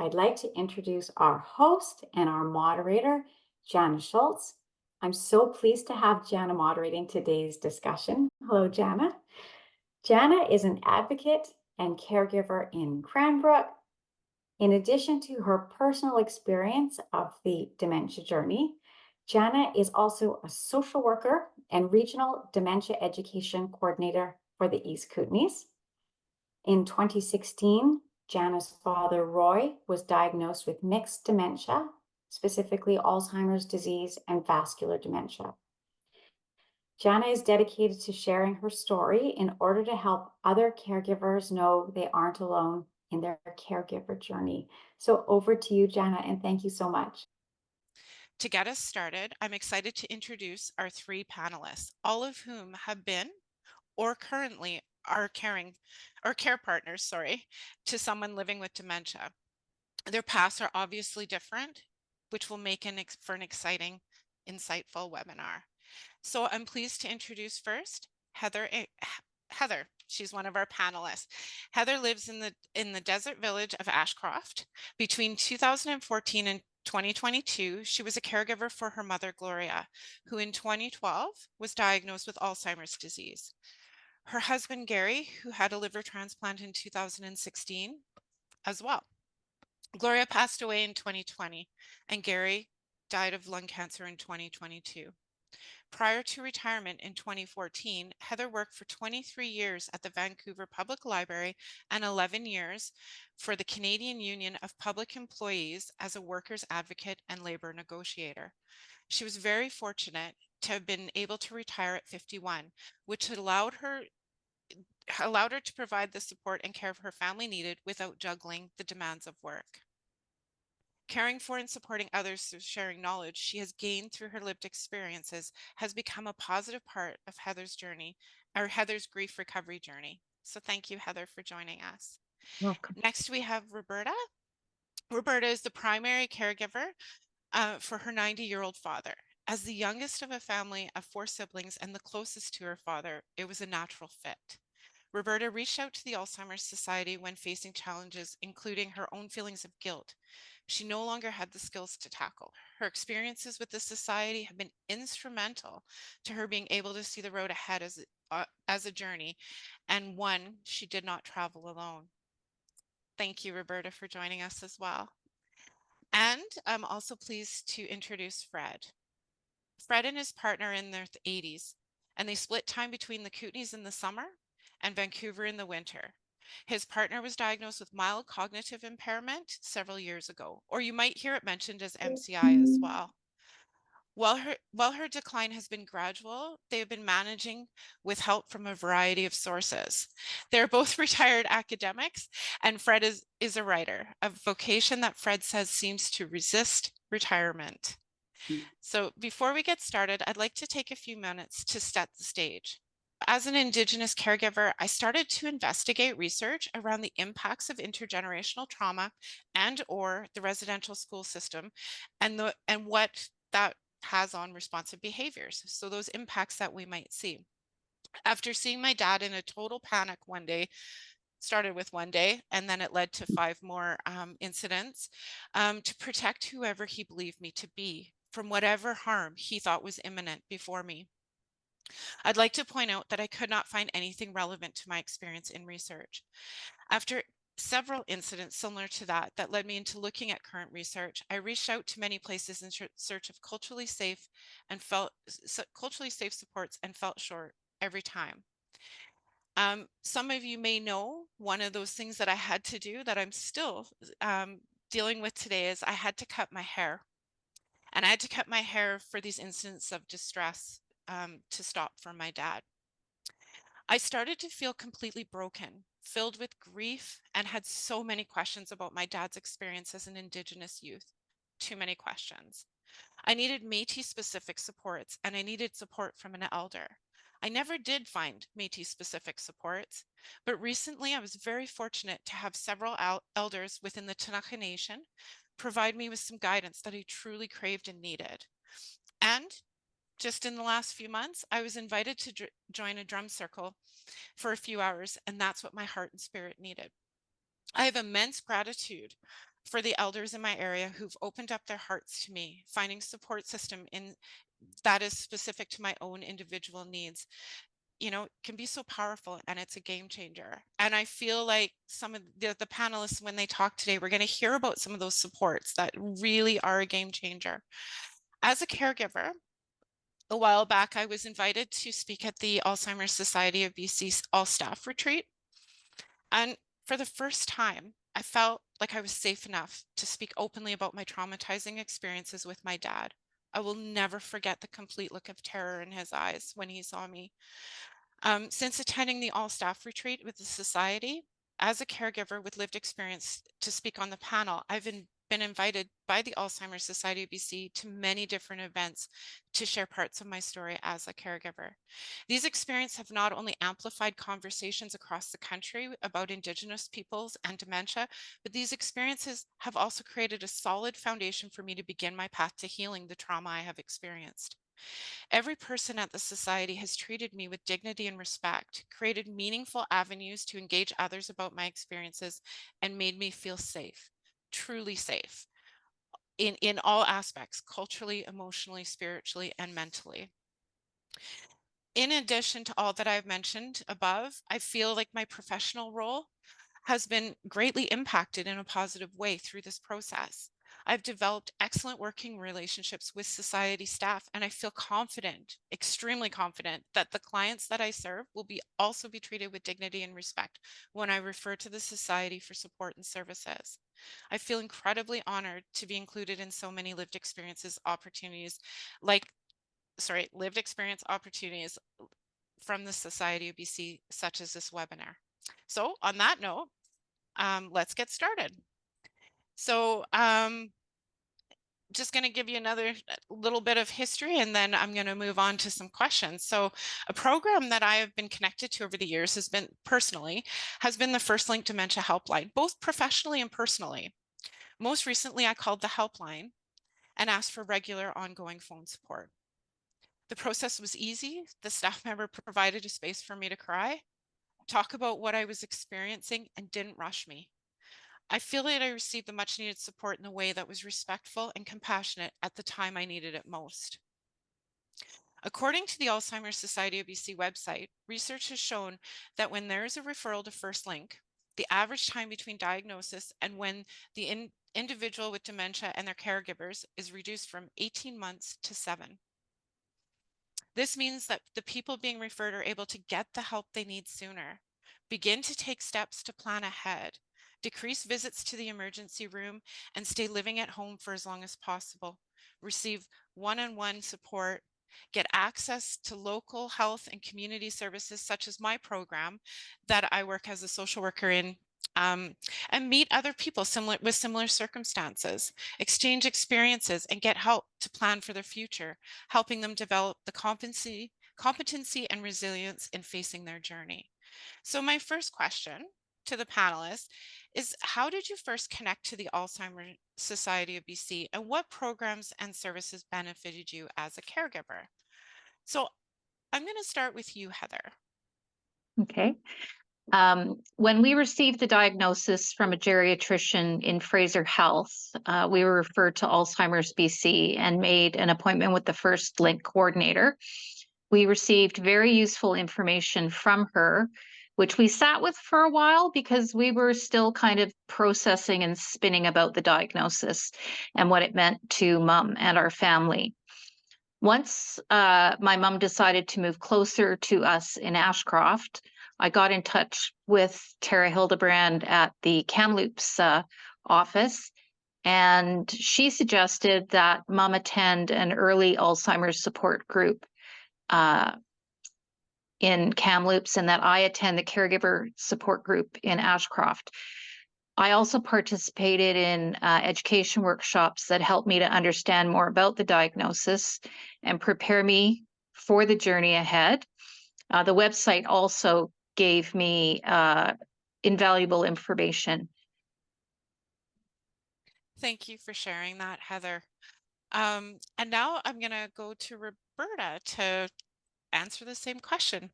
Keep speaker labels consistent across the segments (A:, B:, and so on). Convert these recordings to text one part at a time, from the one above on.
A: I'd like to introduce our host and our moderator, Jana Schulz. I'm so pleased to have Jana moderating today's discussion. Hello, Jana. Jana is an advocate and caregiver in Cranbrook. In addition to her personal experience of the dementia journey, Jana is also a social worker and regional dementia education coordinator for the East Kootenays. In 2016, Jana's father, Roy, was diagnosed with mixed dementia, specifically Alzheimer's disease and vascular dementia. Jana is dedicated to sharing her story in order to help other caregivers know they aren't alone in their caregiver journey. So over to you, Jana, and thank you so much.
B: To get us started, I'm excited to introduce our three panelists, all of whom have been or currently are care partners, to someone living with dementia. Their paths are obviously different, which will make for an exciting, insightful webinar. So I'm pleased to introduce first Heather. She's one of our panelists. Heather lives in the desert village of Ashcroft. Between 2014 and 2022, she was a caregiver for her mother, Gloria, who in 2012 was diagnosed with Alzheimer's disease. Her husband, Gary, who had a liver transplant in 2016 as well. Gloria passed away in 2020, and Gary died of lung cancer in 2022. Prior to retirement in 2014, Heather worked for 23 years at the Vancouver Public Library and 11 years for the Canadian Union of Public Employees as a workers' advocate and labor negotiator. She was very fortunate to have been able to retire at 51, which allowed her to provide the support and care her family needed without juggling the demands of work. Caring for and supporting others through sharing knowledge she has gained through her lived experiences has become a positive part of Heather's journey, or Heather's grief recovery journey. So thank you, Heather, for joining us.
A: Welcome.
B: Next, we have Roberta. Roberta is the primary caregiver for her 90-year-old father. As the youngest of a family of 4 siblings and the closest to her father, it was a natural fit. Roberta reached out to the Alzheimer Society when facing challenges, including her own feelings of guilt. She no longer had the skills to tackle. Her experiences with the society have been instrumental to her being able to see the road ahead as a journey, and one she did not travel alone. Thank you, Roberta, for joining us as well. And I'm also pleased to introduce Fred. Fred and his partner are in their 80s, and they split time between the Kootenays in the summer and Vancouver in the winter. His partner was diagnosed with mild cognitive impairment several years ago, or you might hear it mentioned as MCI as well. While her decline has been gradual, they have been managing with help from a variety of sources. They're both retired academics, and Fred is a writer, a vocation that Fred says seems to resist retirement. So before we get started, I'd like to take a few minutes to set the stage. As an Indigenous caregiver, I started to investigate research around the impacts of intergenerational trauma and/or the residential school system and what that has on responsive behaviors. So those impacts that we might see. After seeing my dad in a total panic one day, started with one day, and then it led to 5 more incidents to protect whoever he believed me to be from whatever harm he thought was imminent before me. I'd like to point out that I could not find anything relevant to my experience in research. After several incidents similar to that led me into looking at current research, I reached out to many places in search of culturally safe supports and felt short every time. Some of you may know one of those things that I had to do that I'm still dealing with today is I had to cut my hair. And I had to cut my hair for these incidents of distress to stop for my dad. I started to feel completely broken, filled with grief, and had so many questions about my dad's experience as an Indigenous youth. Too many questions. I needed Métis-specific supports, and I needed support from an elder. I never did find Métis-specific supports, but recently I was very fortunate to have several elders within the Tanakhä Nation provide me with some guidance that I truly craved and needed. And just in the last few months, I was invited to join a drum circle for a few hours, and that's what my heart and spirit needed. I have immense gratitude for the elders in my area who've opened up their hearts to me, finding support system in that is specific to my own individual needs, can be so powerful, and it's a game changer. And I feel like some of the panelists, when they talk today, we're going to hear about some of those supports that really are a game changer. As a caregiver, a while back, I was invited to speak at the Alzheimer Society of B.C. all staff retreat. And for the first time, I felt like I was safe enough to speak openly about my traumatizing experiences with my dad. I will never forget the complete look of terror in his eyes when he saw me. Since attending the all staff retreat with the Society, as a caregiver with lived experience to speak on the panel, I've been invited by the Alzheimer Society of B.C. to many different events to share parts of my story as a caregiver. These experiences have not only amplified conversations across the country about Indigenous peoples and dementia, but these experiences have also created a solid foundation for me to begin my path to healing the trauma I have experienced. Every person at the Society has treated me with dignity and respect, created meaningful avenues to engage others about my experiences, and made me feel safe, truly safe, in all aspects, culturally, emotionally, spiritually, and mentally. In addition to all that I've mentioned above, I feel like my professional role has been greatly impacted in a positive way through this process. I've developed excellent working relationships with Society staff, and I feel confident, extremely confident, that the clients that I serve will also be treated with dignity and respect when I refer to the Society for support and services. I feel incredibly honored to be included in so many lived experience opportunities from the Society of BC, such as this webinar. So on that note, let's get started. So just going to give you another little bit of history, and then I'm going to move on to some questions. So a program that I have been connected to over the years has been the First Link Dementia Helpline, both professionally and personally. Most recently, I called the helpline and asked for regular ongoing phone support. The process was easy. The staff member provided a space for me to cry, talk about what I was experiencing, and didn't rush me. I feel that I received the much needed support in a way that was respectful and compassionate at the time I needed it most. According to the Alzheimer Society of B.C. website, research has shown that when there is a referral to First Link, the average time between diagnosis and when the individual with dementia and their caregivers is reduced from 18 months to 7. This means that the people being referred are able to get the help they need sooner, begin to take steps to plan ahead, decrease visits to the emergency room, and stay living at home for as long as possible, receive one-on-one support, get access to local health and community services such as my program that I work as a social worker in, and meet other people with similar circumstances, exchange experiences, and get help to plan for their future, helping them develop the competency and resilience in facing their journey. So my first question to the panelists is, how did you first connect to the Alzheimer Society of BC, and what programs and services benefited you as a caregiver? So I'm going to start with you, Heather.
C: Okay. When we received the diagnosis from a geriatrician in Fraser Health, we were referred to Alzheimer's BC and made an appointment with the First Link coordinator. We received very useful information from her, which we sat with for a while because we were still kind of processing and spinning about the diagnosis and what it meant to Mum and our family. Once my mum decided to move closer to us in Ashcroft, I got in touch with Tara Hildebrand at the Kamloops office, and she suggested that mum attend an early Alzheimer's support group in Kamloops and that I attend the caregiver support group in Ashcroft. I also participated in education workshops that helped me to understand more about the diagnosis and prepare me for the journey ahead. The website also gave me invaluable information.
B: Thank you for sharing that, Heather. And now I'm going to go to Roberta to answer the same question.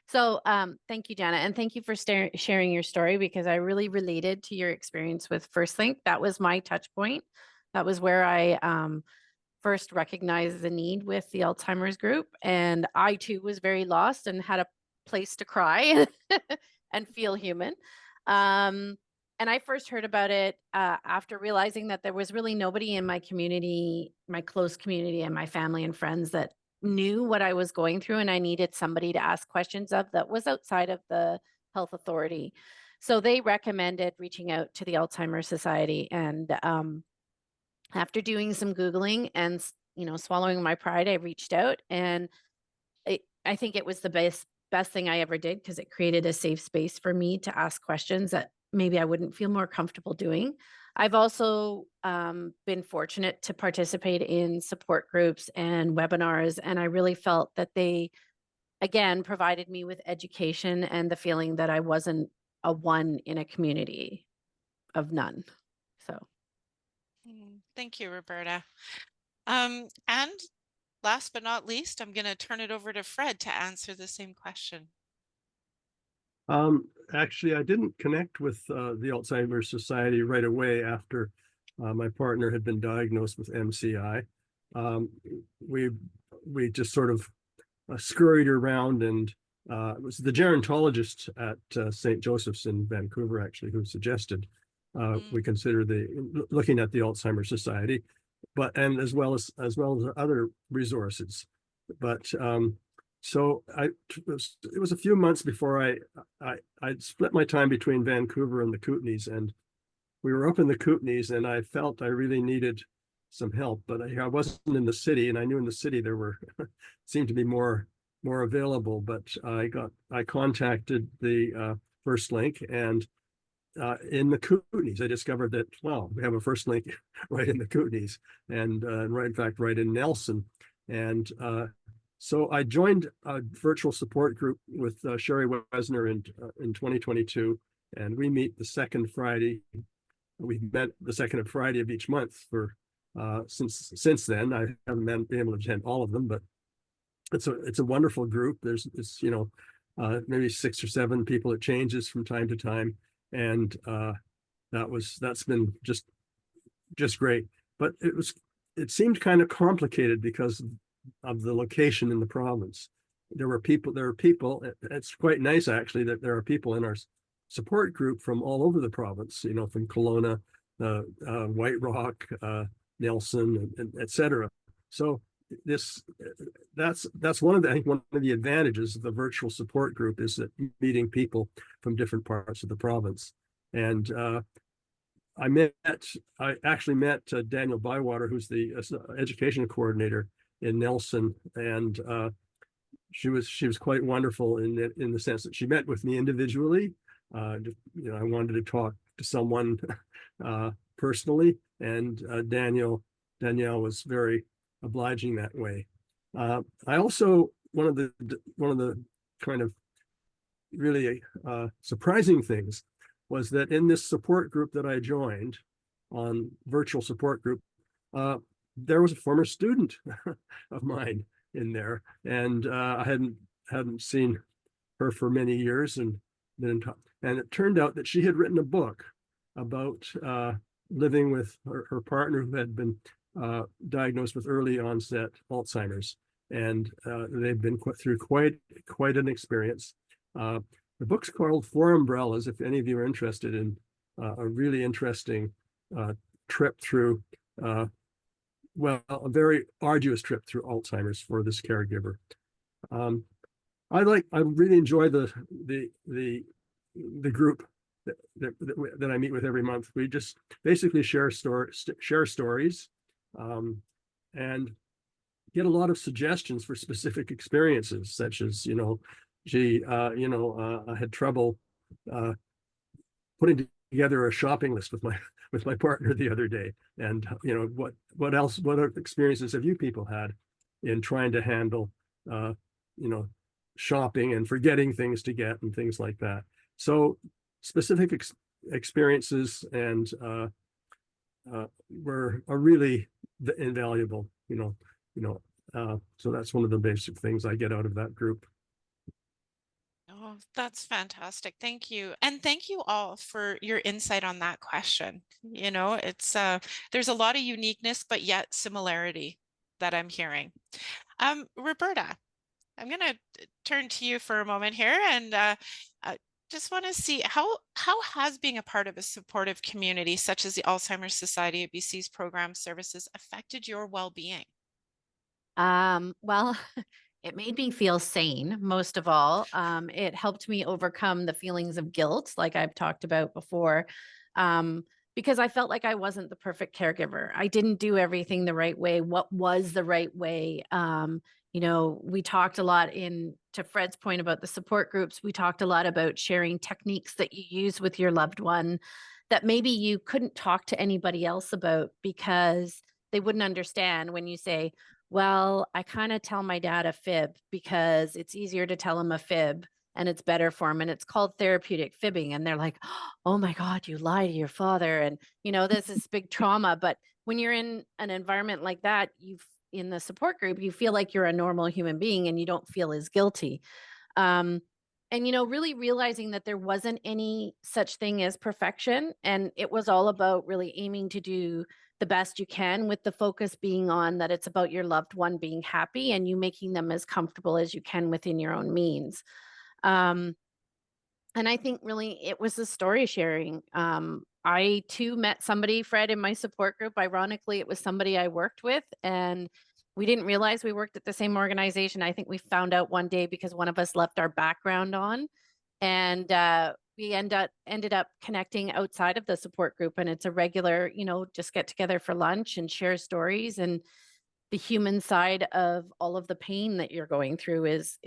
D: So, thank you, Jana, and thank you for sharing your story because I really related to your experience with First Link. That was my touch point. That was where I first recognized the need with the Alzheimer's group, and I too was very lost and had a place to cry and feel human. And I first heard about it after realizing that there was really nobody in my community, my close community, and my family and friends that knew what I was going through, and I needed somebody to ask questions of that was outside of the health authority. So they recommended reaching out to the Alzheimer Society, and after doing some Googling and swallowing my pride, I reached out, and I think it was the best thing I ever did because it created a safe space for me to ask questions that maybe I wouldn't feel more comfortable doing. I've also been fortunate to participate in support groups and webinars, and I really felt that they, again, provided me with education and the feeling that I wasn't a one in a community of none. So.
B: Thank you, Roberta. And last but not least, I'm going to turn it over to Fred to answer the same question.
E: Actually, I didn't connect with the Alzheimer Society right away after my partner had been diagnosed with MCI. We just sort of scurried around, and it was the gerontologist at St. Joseph's in Vancouver actually who suggested we consider looking at the Alzheimer Society, and as well as other resources. But so it was a few months before I split my time between Vancouver and the Kootenays, and we were up in the Kootenays, and I felt I really needed some help, but I wasn't in the city, and I knew in the city there were seemed to be more available. But I contacted the First Link, and in the Kootenays, I discovered that, wow, we have a First Link right in the Kootenays, and in fact, right in Nelson. And so I joined a virtual support group with Sherry Wesner in 2022, and we meet the second Friday. We've met the second Friday of each month for since then. I haven't been able to attend all of them, but it's a wonderful group. There's maybe 6 or 7 people. It changes from time to time, and that's been just great. But it seemed kind of complicated because of the location in the province. There are people. It's quite nice actually that there are people in our support group from all over the province. From Kelowna, White Rock, Nelson, and etc. So that's one of the advantages of the virtual support group is that meeting people from different parts of the province. And I actually met Daniel Bywater, who's the education coordinator in Nelson, and she was quite wonderful in the sense that she met with me individually. I wanted to talk to someone personally, and Danielle was very obliging that way. I also one of the kind of really surprising things was that in this support group that I joined, on virtual support group, there was a former student of mine in there, and I hadn't seen her for many years, and it turned out that she had written a book about living with her partner who had been diagnosed with early onset Alzheimer's, and they've been through quite an experience. The book's called Four Umbrellas, if any of you are interested in a really interesting trip through, a very arduous trip through Alzheimer's for this caregiver. I really enjoy the group that I meet with every month. We just basically share stories, and get a lot of suggestions for specific experiences, such as I had trouble putting together a shopping list with my partner the other day, and what experiences have you people had in trying to handle shopping and forgetting things to get and things like that. So specific experiences and are really invaluable. So that's one of the basic things I get out of that group.
B: Oh, that's fantastic. Thank you. And thank you all for your insight on that question. You know, it's there's a lot of uniqueness, but yet similarity that I'm hearing. Roberta, I'm going to turn to you for a moment here and uh, just want to see how has being a part of a supportive community such as the Alzheimer Society of BC's program services affected your well-being?
D: Well, it made me feel sane, most of all. It helped me overcome the feelings of guilt, like I've talked about before, um, because I felt like I wasn't the perfect caregiver. I didn't do everything the right way. What was the right way? We talked a lot to Fred's point about the support groups. We talked a lot about sharing techniques that you use with your loved one that maybe you couldn't talk to anybody else about because they wouldn't understand when you say, well, I kind of tell my dad a fib because it's easier to tell him a fib and it's better for him. And it's called therapeutic fibbing. And they're like, oh my God, you lie to your father. And, this is big trauma. But when you're in an environment like that, in the support group, you feel like you're a normal human being and you don't feel as guilty. Really realizing that there wasn't any such thing as perfection. And it was all about really aiming to do the best you can, with the focus being on that it's about your loved one being happy and you making them as comfortable as you can within your own means. And I think really it was the story sharing. I too met somebody, Fred, in my support group. Ironically, it was somebody I worked with, and we didn't realize we worked at the same organization. I think we found out one day because one of us left our background on, and we ended up connecting outside of the support group. And it's a regular, just get together for lunch and share stories. And the human side of all of the pain that you're going through is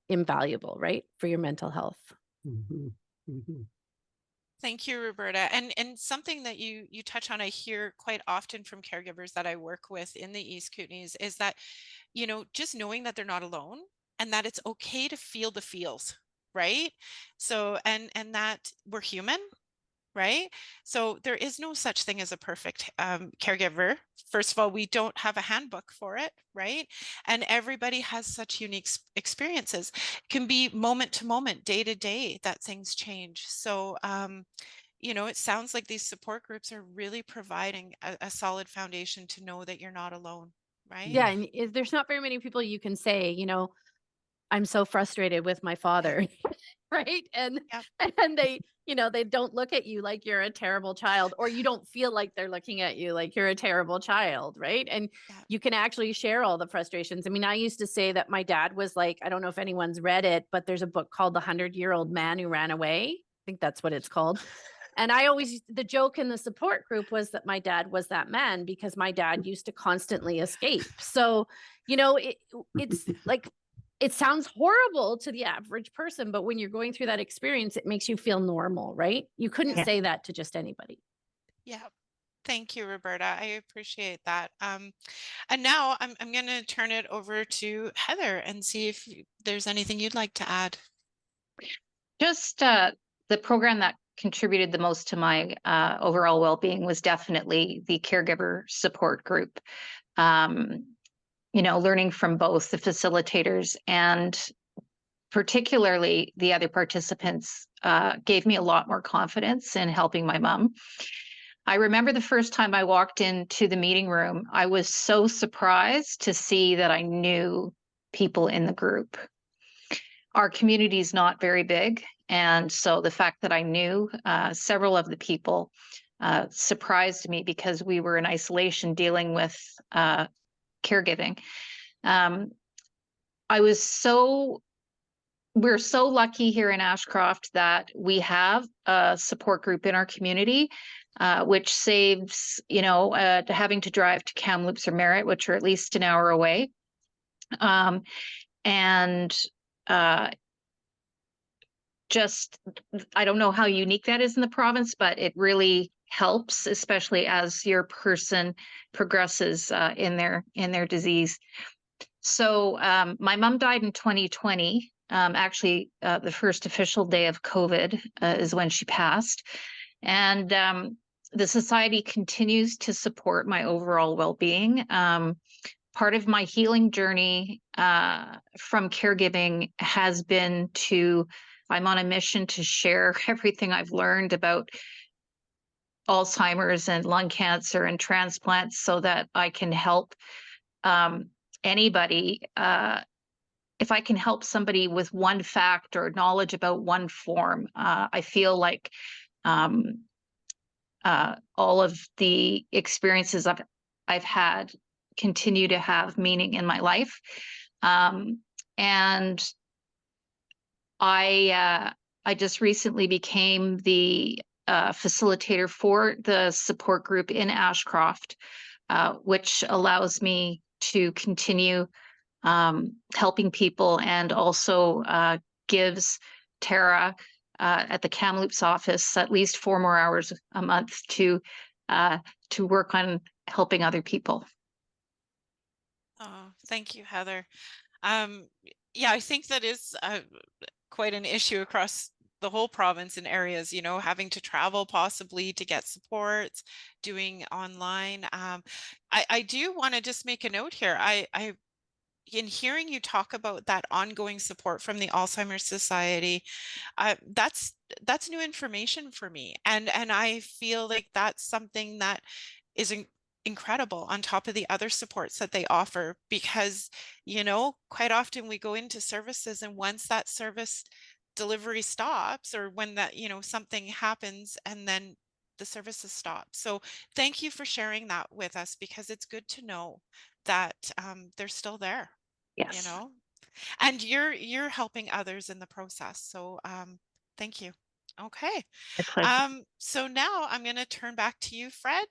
D: invaluable, right, for your mental health.
E: Mhm, mhm.
B: Thank you, Roberta. And something that you touch on, I hear quite often from caregivers that I work with in the East Kootenays is that, just knowing that they're not alone and that it's okay to feel the feels, right? So and that we're human, right? So there is no such thing as a perfect caregiver. First of all, we don't have a handbook for it, right? And everybody has such unique experiences. It can be moment to moment, day to day that things change. So, it sounds like these support groups are really providing a solid foundation to know that you're not alone, right?
D: Yeah, and there's not very many people you can say, I'm so frustrated with my father. Right. And
B: Yep.
D: and they don't look at you like you're a terrible child, or you don't feel like they're looking at you like you're a terrible child. Right. And
B: Yep.
D: you can actually share all the frustrations. I mean, I used to say that my dad was like, I don't know if anyone's read it, but there's a book called The 100-Year-Old Man Who Ran Away. I think that's what it's called. And the joke in the support group was that my dad was that man because my dad used to constantly escape. So, it's like, it sounds horrible to the average person, but when you're going through that experience, it makes you feel normal, right? You couldn't
B: Yeah.
D: say that to just anybody.
B: Yeah. Thank you, Roberta. I appreciate that. And now I'm going to turn it over to Heather and see if there's anything you'd like to add.
C: Just the program that contributed the most to my overall well-being was definitely the caregiver support group. Learning from both the facilitators and particularly the other participants gave me a lot more confidence in helping my mom. I remember the first time I walked into the meeting room, I was so surprised to see that I knew people in the group. Our community is not very big. And so the fact that I knew several of the people surprised me because we were in isolation dealing with caregiving. We're so lucky here in Ashcroft that we have a support group in our community, which saves, having to drive to Kamloops or Merritt, which are at least an hour away. Just, I don't know how unique that is in the province, but it really helps, especially as your person progresses in their disease. So my mom died in 2020. Actually, the first official day of COVID is when she passed. And the society continues to support my overall well-being. Part of my healing journey from caregiving has been to I'm on a mission to share everything I've learned about Alzheimer's and lung cancer and transplants so that I can help anybody. If I can help somebody with one fact or knowledge about one form, I feel like all of the experiences I've had continue to have meaning in my life. And I just recently became the facilitator for the support group in Ashcroft, which allows me to continue helping people, and also gives Tara at the Kamloops office at least 4 more hours a month to work on helping other people.
B: Oh, thank you, Heather. Yeah, I think that is quite an issue across the whole province in areas, you know, having to travel possibly to get supports, doing online. I do want to just make a note here. In hearing you talk about that ongoing support from the Alzheimer Society, that's new information for me, and I feel like that's something that is incredible on top of the other supports that they offer, because, you know, quite often we go into services, and once that service delivery stops, or when that, you know, something happens, and then the services stop. So thank you for sharing that with us, because it's good to know that they're still there.
C: Yes.
B: You know, and you're helping others in the process. So thank you. Okay.
C: My pleasure.
B: So now I'm going to turn back to you, Fred.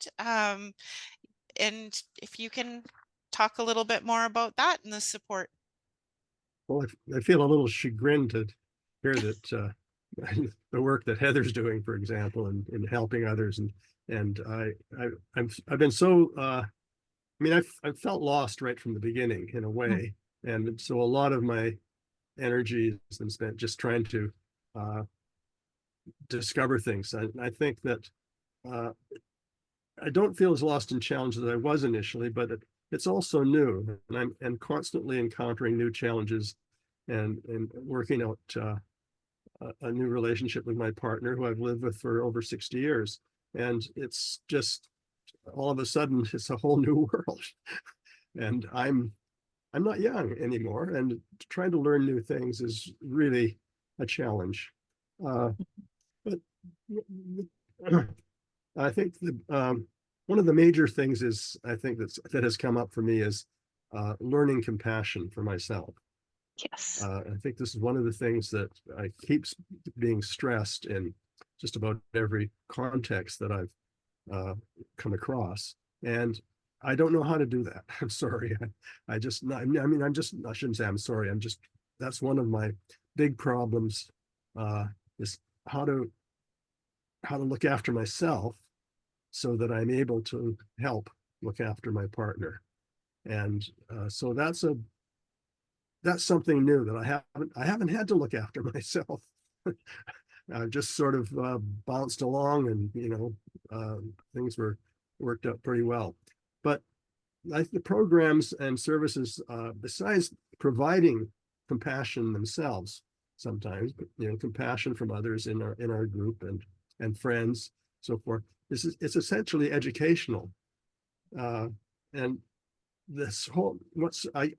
B: And if you can talk a little bit more about that and the support.
E: Well, I feel a little chagrined to hear that the work that Heather's doing, for example, in helping others, and I've been so I mean, I've felt lost right from the beginning in a way, and so a lot of my energy has been spent just trying to discover things. I think that I don't feel as lost and challenged as I was initially, but it's also new, and I'm constantly encountering new challenges, and working out a new relationship with my partner, who I've lived with for over 60 years, and it's just all of a sudden it's a whole new world, and I'm not young anymore, and trying to learn new things is really a challenge. But I think one of the major things is, I think that has come up for me, is learning compassion for myself.
C: Yes.
E: I think this is one of the things that I keeps being stressed in just about every context that I've come across, and I don't know how to do that. I'm sorry. I shouldn't say I'm sorry. That's one of my big problems, is how to look after myself so that I'm able to help look after my partner. And so that's something new that I haven't had to look after myself. I've just sort of bounced along, and things were worked out pretty well. But like the programs and services, besides providing compassion themselves, sometimes, but compassion from others in our group and friends, so forth. It's essentially educational, and this whole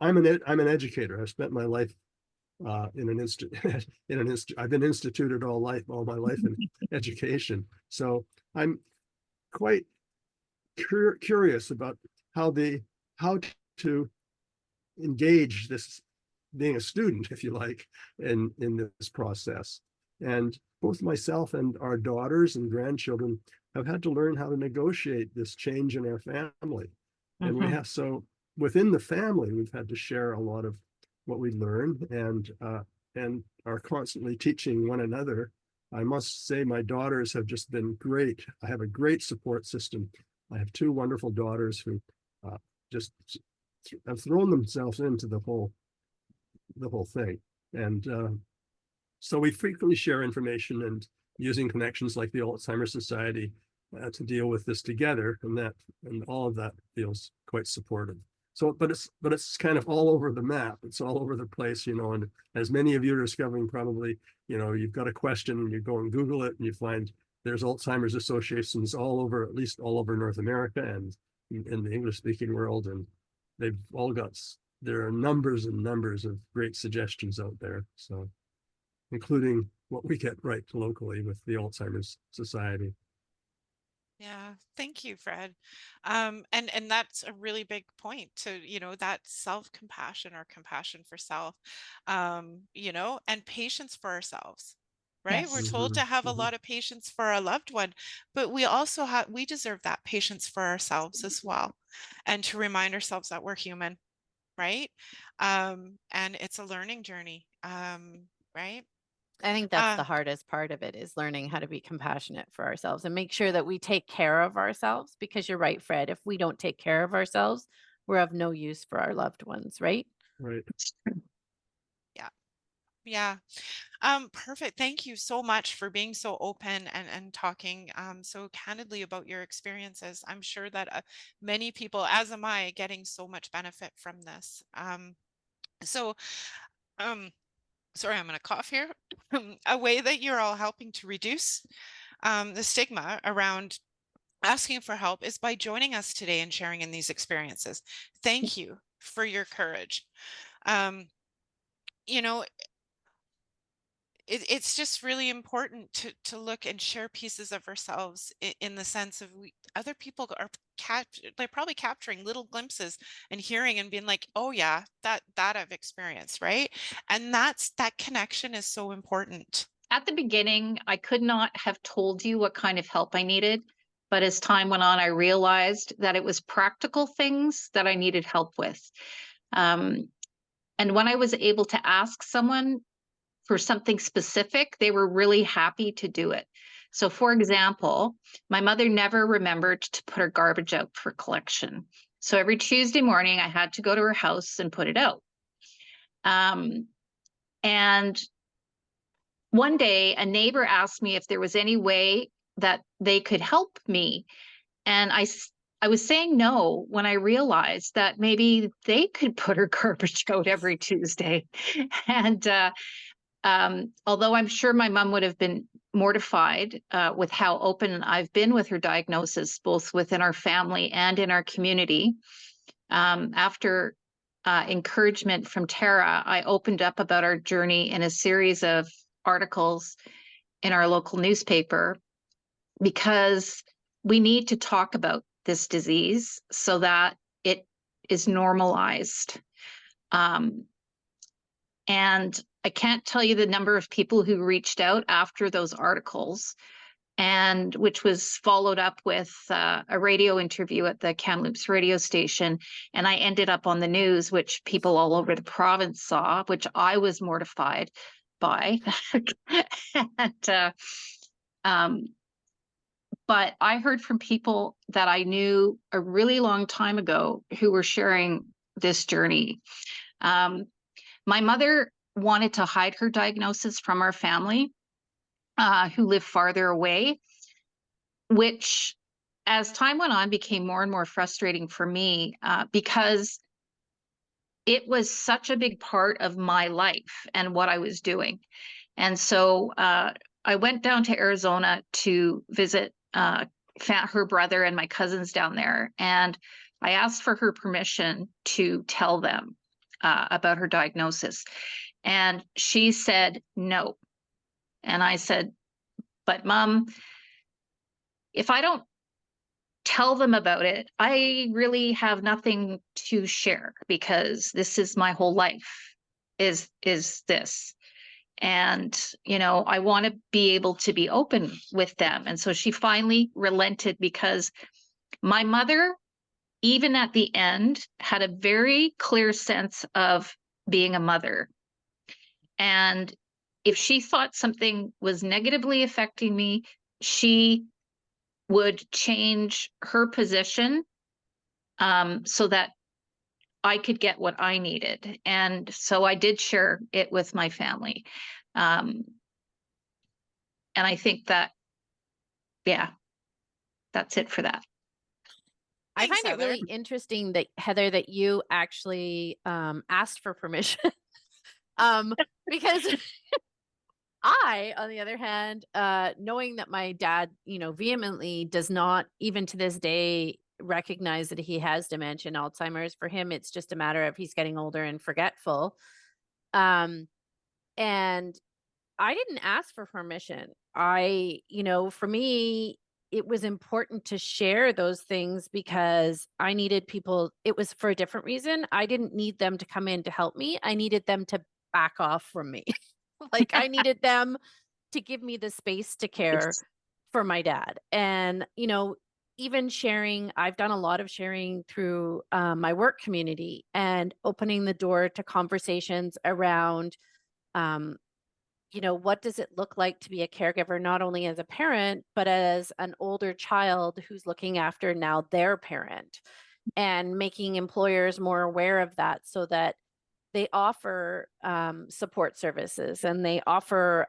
E: I'm an educator. I've spent my life in an institute. I've been instituted all my life in education. So I'm quite curious about how to engage this, being a student, if you like, in this process. And both myself and our daughters and grandchildren have had to learn how to negotiate this change in our family. And we have, so within the family, we've had to share a lot of what we learn, and are constantly teaching one another. I must say my daughters have just been great. I have a great support system. I have 2 wonderful daughters who just have thrown themselves into the whole thing. And so we frequently share information, and using connections like the Alzheimer Society to deal with this together, and all of that feels quite supportive. So, but it's kind of all over the map. It's all over the place, you know, and as many of you are discovering probably, you know, you've got a question and you go and Google it and you find there's Alzheimer's associations all over, at least all over North America and in the English speaking world. And they've all got, there are numbers and numbers of great suggestions out there. So, including what we get right locally with the Alzheimer's Society.
B: Yeah, thank you, Fred. And that's a really big point to, you know, that self-compassion or compassion for self, you know, and patience for ourselves, right? We're
C: Yes.
B: told to have a lot of patience for our loved one, but we also have, we deserve that patience for ourselves as well. And to remind ourselves that we're human, right? And it's a learning journey, right?
D: I think that's the
B: Uh,
D: hardest part of it, is learning how to be compassionate for ourselves and make sure that we take care of ourselves, because you're right, Fred. If we don't take care of ourselves, we're of no use for our loved ones, right?
E: Right.
B: yeah. Yeah. Perfect. Thank you so much for being so open and talking so candidly about your experiences. I'm sure that many people, as am I, getting so much benefit from this. So, um, sorry, I'm going to cough here. A way that you're all helping to reduce the stigma around asking for help is by joining us today and sharing in these experiences. Thank you for your courage. You know, it's just really important to look and share pieces of ourselves in the sense of other people are they're probably capturing little glimpses and hearing and being like, oh yeah, that I've experienced, right? And that connection is so important.
C: At the beginning, I could not have told you what kind of help I needed. But as time went on, I realized that it was practical things that I needed help with. Um, and when I was able to ask someone for something specific, they were really happy to do it. So, for example, my mother never remembered to put her garbage out for collection. So every Tuesday morning, I had to go to her house and put it out. And one day, a neighbor asked me if there was any way that they could help me. And I was saying no when I realized that maybe they could put her garbage out every Tuesday. And although I'm sure my mom would have been mortified with how open I've been with her diagnosis, both within our family and in our community, after encouragement from Tara, I opened up about our journey in a series of articles in our local newspaper, because we need to talk about this disease so that it is normalized. And I can't tell you the number of people who reached out after those articles, and which was followed up with a radio interview at the Kamloops radio station. And I ended up on the news, which people all over the province saw, which I was mortified by. And, but I heard from people that I knew a really long time ago who were sharing this journey. My mother wanted to hide her diagnosis from our family, who lived farther away, which, as time went on, became more and more frustrating for me, because it was such a big part of my life and what I was doing. And so I went down to Arizona to visit her brother and my cousins down there. And I asked for her permission to tell them about her diagnosis. And she said no. And I said, but Mom, if I don't tell them about it, I really have nothing to share, because this is my whole life, is this. And, you know, I want to be able to be open with them. And so she finally relented, because my mother, even at the end, had a very clear sense of being a mother. And if she thought something was negatively affecting me, she would change her position so that I could get what I needed. And so I did share it with my family. And I think that, yeah, that's it for that.
D: I
B: Thanks,
D: find it
B: Heather.
D: really interesting that Heather, that you actually asked for permission. Because I, on the other hand, knowing that my dad, vehemently does not, even to this day, recognize that he has dementia and Alzheimer's. For him, it's just a matter of he's getting older and forgetful. And I didn't ask for permission. For me, it was important to share those things because I needed people. It was for a different reason. I didn't need them to come in to help me. I needed them to back off from me. Like, I needed them to give me the space to care for my dad. And, even sharing, I've done a lot of sharing through my work community and opening the door to conversations around, what does it look like to be a caregiver, not only as a parent, but as an older child who's looking after now their parent, and making employers more aware of that so that they offer support services, and they offer,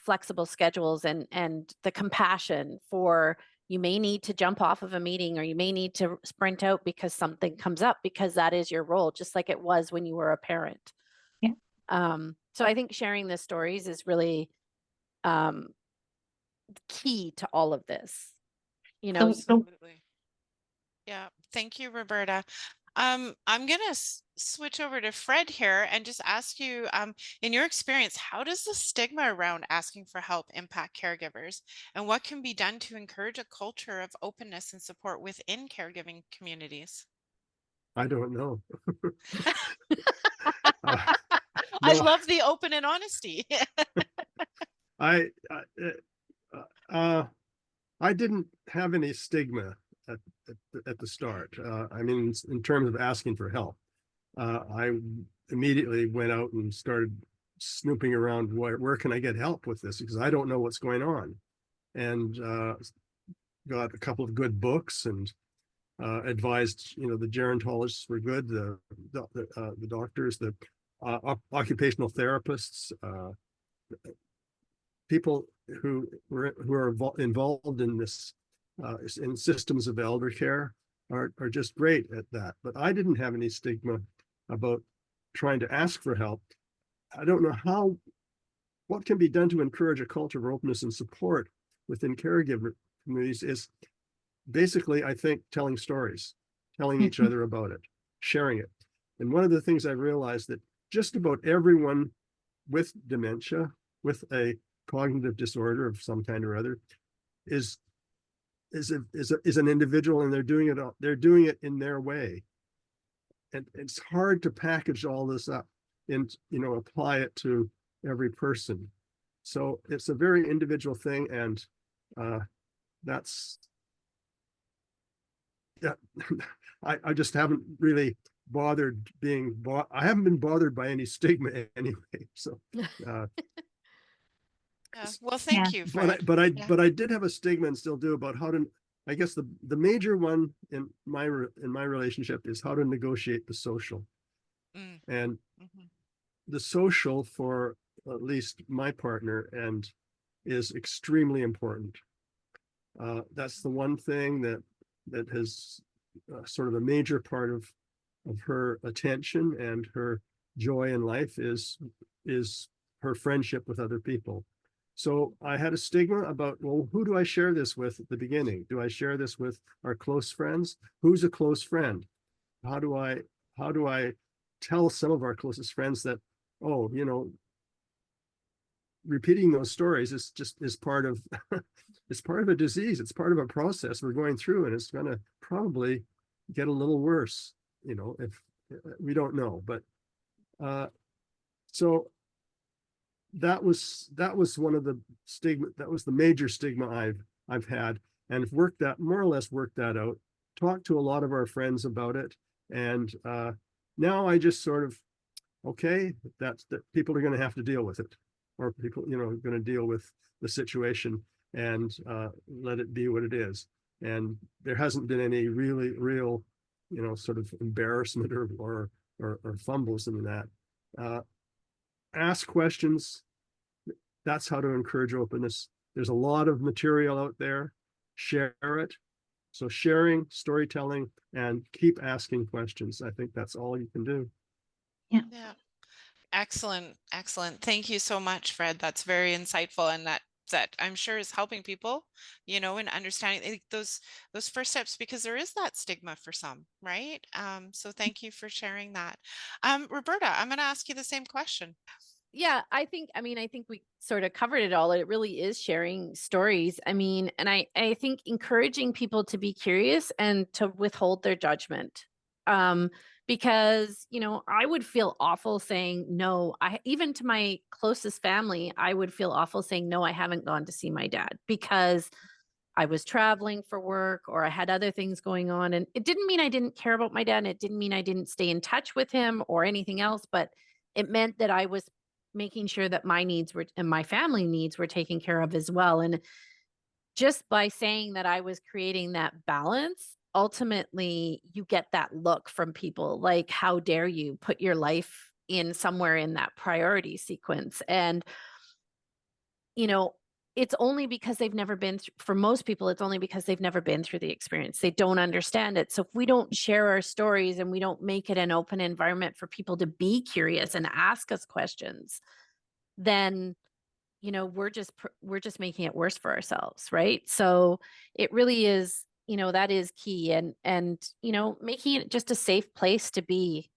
D: flexible schedules, and the compassion for, you may need to jump off of a meeting, or you may need to sprint out because something comes up, because that is your role, just like it was when you were a parent.
C: Yeah.
D: So I think sharing the stories is really key to all of this.
B: Absolutely. Yeah. Thank you, Roberta. I'm going to switch over to Fred here and just ask you, in your experience, how does the stigma around asking for help impact caregivers, and what can be done to encourage a culture of openness and support within caregiving communities?
E: I don't know.
B: I
E: No,
B: love the open and honesty.
E: I, I didn't have any stigma at the start. I mean, in terms of asking for help, I immediately went out and started snooping around. Where can I get help with this? Because I don't know what's going on, and got a couple of good books and advised. The gerontologists were good. The doctors, the occupational therapists, people who are involved in this in systems of elder care are just great at that. But I didn't have any stigma about trying to ask for help. I don't know what can be done to encourage a culture of openness and support within caregiver communities is basically, I think, telling stories, telling each other about it, sharing it. And one of the things I realized that just about everyone with dementia, with a cognitive disorder of some kind or other, is an individual, and they're doing it in their way. And it's hard to package all this up and apply it to every person. So it's a very individual thing, and that's yeah. I just haven't really bothered I haven't been bothered by any stigma anyway. So
B: well, thank you, Fred.
E: but I did have a stigma, and still do, about how to. I guess the major one in my relationship is how to negotiate the social, and the social for at least my partner and is extremely important. That's the one thing that has sort of a major part of her attention and her joy in life is her friendship with other people. So I had a stigma about, well, who do I share this with at the beginning? Do I share this with our close friends? Who's a close friend? How do I tell some of our closest friends that, oh, repeating those stories is part of it's part of a disease. It's part of a process we're going through, and it's going to probably get a little worse, if we don't know. But so that was one of the stigma. That was the major stigma I've had, and more or less worked that out. Talked to a lot of our friends about it, and now I just sort of, okay, that people are going to have to deal with it, or people going to deal with the situation, and let it be what it is. And there hasn't been any real sort of embarrassment or fumbles in that. Ask questions. That's how to encourage openness. There's a lot of material out there. Share it. So sharing, storytelling, and keep asking questions. I think that's all you can do.
B: Yeah. Excellent. Excellent. Thank you so much, Fred. That's very insightful, and that I'm sure is helping people, in understanding those first steps, because there is that stigma for some, right? So thank you for sharing that. Roberta, I'm going to ask you the same question.
D: Yeah, I think we sort of covered it all. It really is sharing stories. And I think encouraging people to be curious and to withhold their judgment. Because, I would feel awful saying no. Even to my closest family, I would feel awful saying no, I haven't gone to see my dad because I was traveling for work or I had other things going on. And it didn't mean I didn't care about my dad. And it didn't mean I didn't stay in touch with him or anything else, but it meant that I was making sure that my needs were and my family needs were taken care of as well. And just by saying that I was creating that balance, ultimately you get that look from people like, how dare you put your life in somewhere in that priority sequence? And, it's only because they've never been for most people, it's only because they've never been through the experience. They don't understand it. So if we don't share our stories and we don't make it an open environment for people to be curious and ask us questions, then we're just making it worse for ourselves, right? So it really is, that is key. And making it just a safe place to be.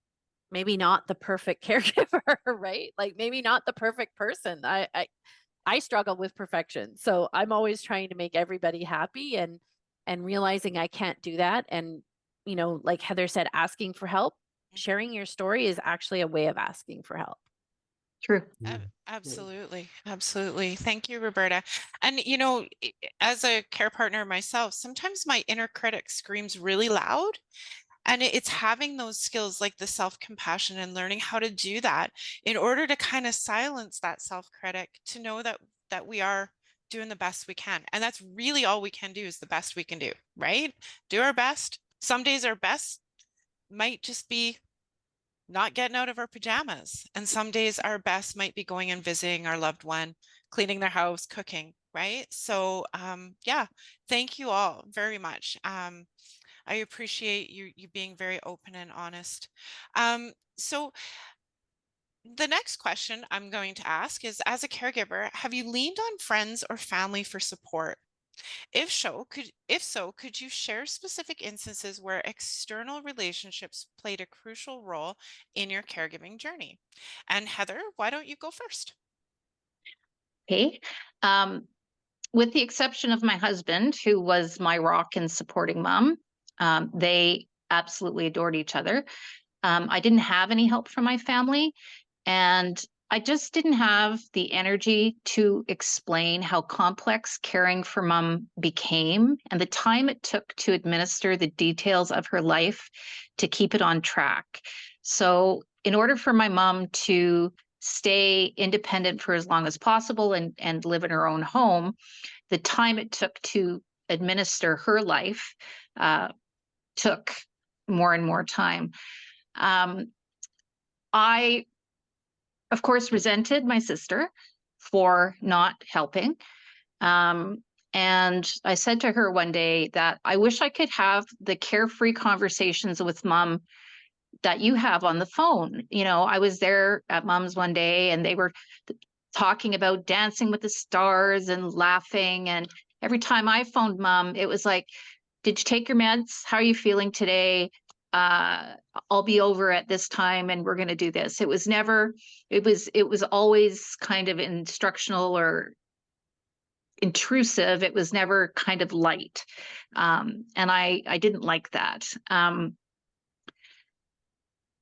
D: Maybe not the perfect caregiver, right? Like maybe not the perfect person. I struggle with perfection, so I'm always trying to make everybody happy, and realizing I can't do that. And like Heather said, asking for help, sharing your story is actually a way of asking for help.
C: True.
B: Absolutely. Absolutely. Thank you, Roberta. And, as a care partner myself, sometimes my inner critic screams really loud. And it's having those skills like the self-compassion and learning how to do that in order to kind of silence that self-critic, to know that we are doing the best we can. And that's really all we can do, is the best we can do, right? Do our best. Some days our best might just be not getting out of our pajamas. And some days our best might be going and visiting our loved one, cleaning their house, cooking, right? So yeah, thank you all very much. I appreciate you being very open and honest. So the next question I'm going to ask is, as a caregiver, have you leaned on friends or family for support? If so, could you share specific instances where external relationships played a crucial role in your caregiving journey? And Heather, why don't you go first?
C: Okay. With the exception of my husband, who was my rock and supporting mom, they absolutely adored each other. I didn't have any help from my family, and I just didn't have the energy to explain how complex caring for mom became and the time it took to administer the details of her life to keep it on track. So, in order for my mom to stay independent for as long as possible and live in her own home, the time it took to administer her life took more and more time. I, of course, resented my sister for not helping. And I said to her one day that I wish I could have the carefree conversations with mom that you have on the phone. I was there at mom's one day and they were talking about Dancing with the Stars and laughing. And every time I phoned mom, it was like, did you take your meds? How are you feeling today? I'll be over at this time and we're going to do this. It was always kind of instructional or intrusive. It was never kind of light. And I didn't like that.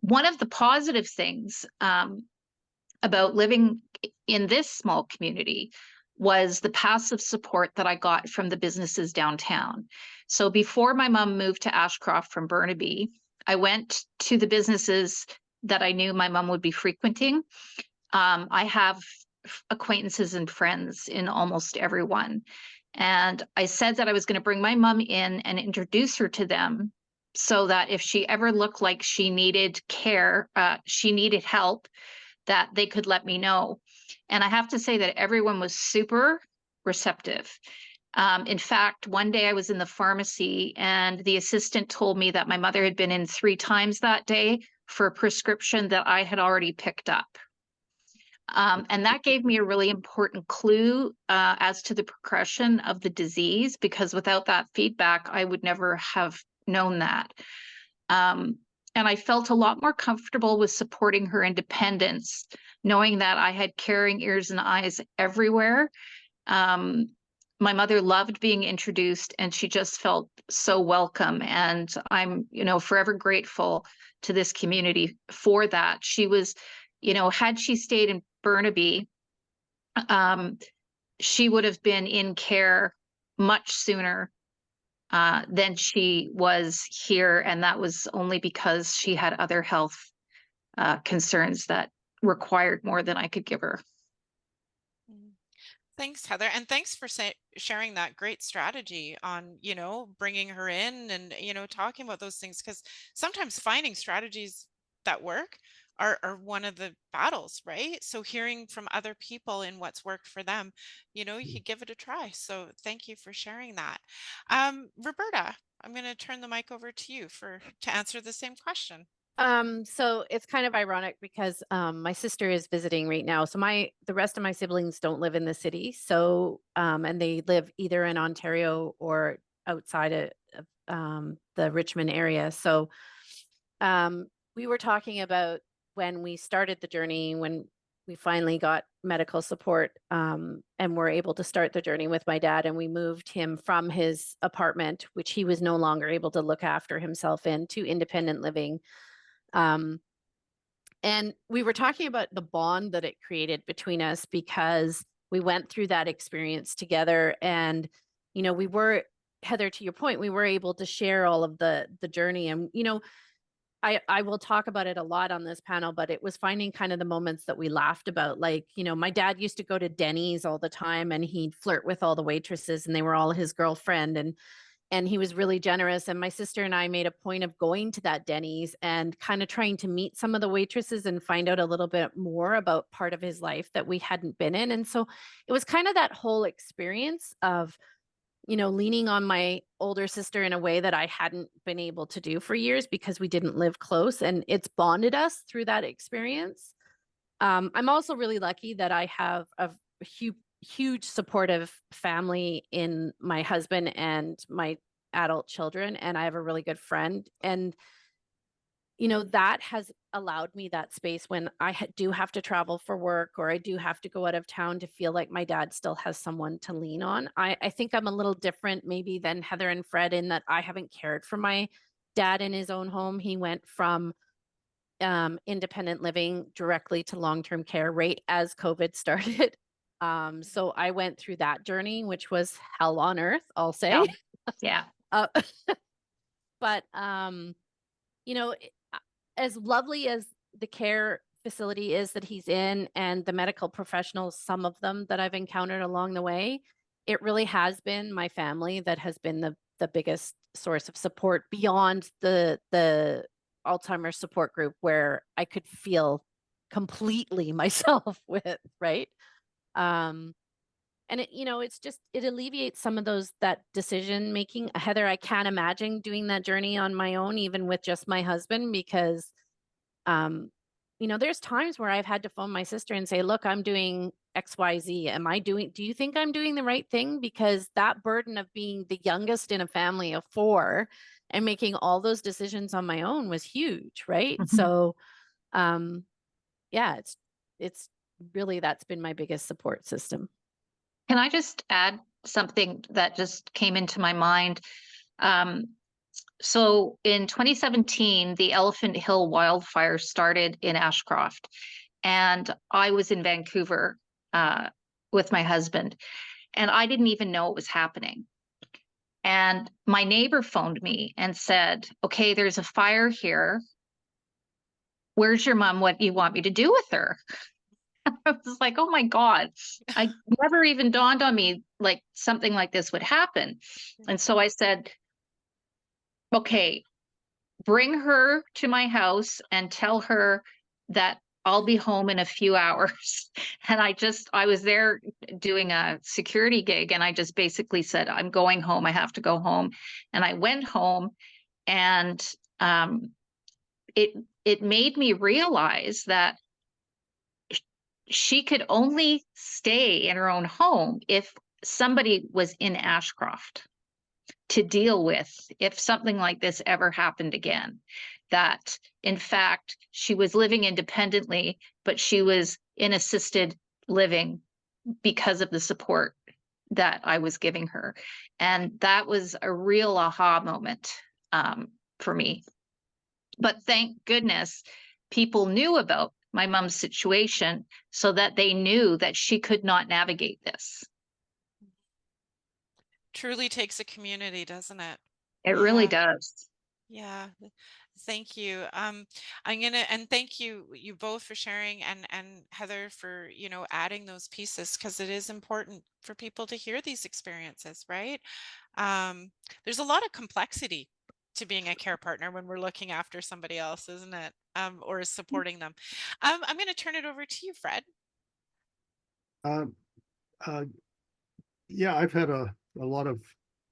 C: One of the positive things about living in this small community was the passive support that I got from the businesses downtown. So before my mom moved to Ashcroft from Burnaby, I went to the businesses that I knew my mom would be frequenting. I have acquaintances and friends in almost everyone. And I said that I was going to bring my mom in and introduce her to them so that if she ever looked like she needed care, she needed help, that they could let me know. And I have to say that everyone was super receptive. In fact, one day I was in the pharmacy and the assistant told me that my mother had been in 3 times that day for a prescription that I had already picked up. And that gave me a really important clue as to the progression of the disease, because without that feedback, I would never have known that. And I felt a lot more comfortable with supporting her independence, knowing that I had caring ears and eyes everywhere. My mother loved being introduced and she just felt so welcome. And I'm, forever grateful to this community for that. She was, had she stayed in Burnaby, she would have been in care much sooner than she was here. And that was only because she had other health concerns that required more than I could give her.
B: Thanks, Heather. And thanks for sharing that great strategy on, bringing her in and, talking about those things, because sometimes finding strategies that work are one of the battles, right? So hearing from other people in what's worked for them, you could give it a try. So thank you for sharing that. Roberta, I'm going to turn the mic over to you to answer the same question.
D: So it's kind of ironic because my sister is visiting right now. So the rest of my siblings don't live in the city. So and they live either in Ontario or outside of the Richmond area. So we were talking about when we started the journey, when we finally got medical support and were able to start the journey with my dad, and we moved him from his apartment, which he was no longer able to look after himself in, to independent living. And we were talking about the bond that it created between us because we went through that experience together. And, we were, Heather, to your point, we were able to share all of the journey. And, I will talk about it a lot on this panel, but it was finding kind of the moments that we laughed about. Like, my dad used to go to Denny's all the time and he'd flirt with all the waitresses and they were all his girlfriend. And he was really generous. And my sister and I made a point of going to that Denny's and kind of trying to meet some of the waitresses and find out a little bit more about part of his life that we hadn't been in. And so it was kind of that whole experience of, leaning on my older sister in a way that I hadn't been able to do for years because we didn't live close. And it's bonded us through that experience. I'm also really lucky that I have a huge supportive family in my husband and my adult children, and I have a really good friend. And that has allowed me that space when I do have to travel for work or I do have to go out of town, to feel like my dad still has someone to lean on. I think I'm a little different maybe than Heather and Fred in that I haven't cared for my dad in his own home. He went from independent living directly to long-term care right as COVID started. So I went through that journey, which was hell on earth, I'll say.
C: Yeah.
D: But, as lovely as the care facility is that he's in and the medical professionals, some of them that I've encountered along the way, it really has been my family that has been the biggest source of support beyond the Alzheimer's support group, where I could feel completely myself with, right? And it alleviates some of that decision making. Heather, I can't imagine doing that journey on my own, even with just my husband, because, there's times where I've had to phone my sister and say, look, I'm doing XYZ. Do you think I'm doing the right thing? Because that burden of being the youngest in a family of 4 and making all those decisions on my own was huge. Right. Mm-hmm. So, yeah, it's really, that's been my biggest support system.
C: Can I just add something that just came into my mind? So in 2017, the Elephant Hill wildfire started in Ashcroft, and I was in Vancouver with my husband, and I didn't even know it was happening. And my neighbor phoned me and said, okay, there's a fire here. Where's your mom? What do you want me to do with her? I was like, oh my God, I never even dawned on me like something like this would happen. And so I said, okay, bring her to my house and tell her that I'll be home in a few hours. And I was there doing a security gig, and I just basically said, I'm going home. I have to go home. And I went home, and it made me realize that she could only stay in her own home if somebody was in Ashcroft to deal with if something like this ever happened again. That, in fact, she was living independently, but she was in assisted living because of the support that I was giving her. And that was a real aha moment for me. But thank goodness people knew about my mom's situation so that they knew that she could not navigate this.
B: Truly takes a community, doesn't it?
C: It really does.
B: Yeah. Thank you. And thank you both for sharing, and Heather for, adding those pieces, because it is important for people to hear these experiences, right? There's a lot of complexity to being a care partner when we're looking after somebody else, isn't it? Or supporting them. I'm going to turn it over to you, Fred.
E: Um, uh, yeah, I've had a lot of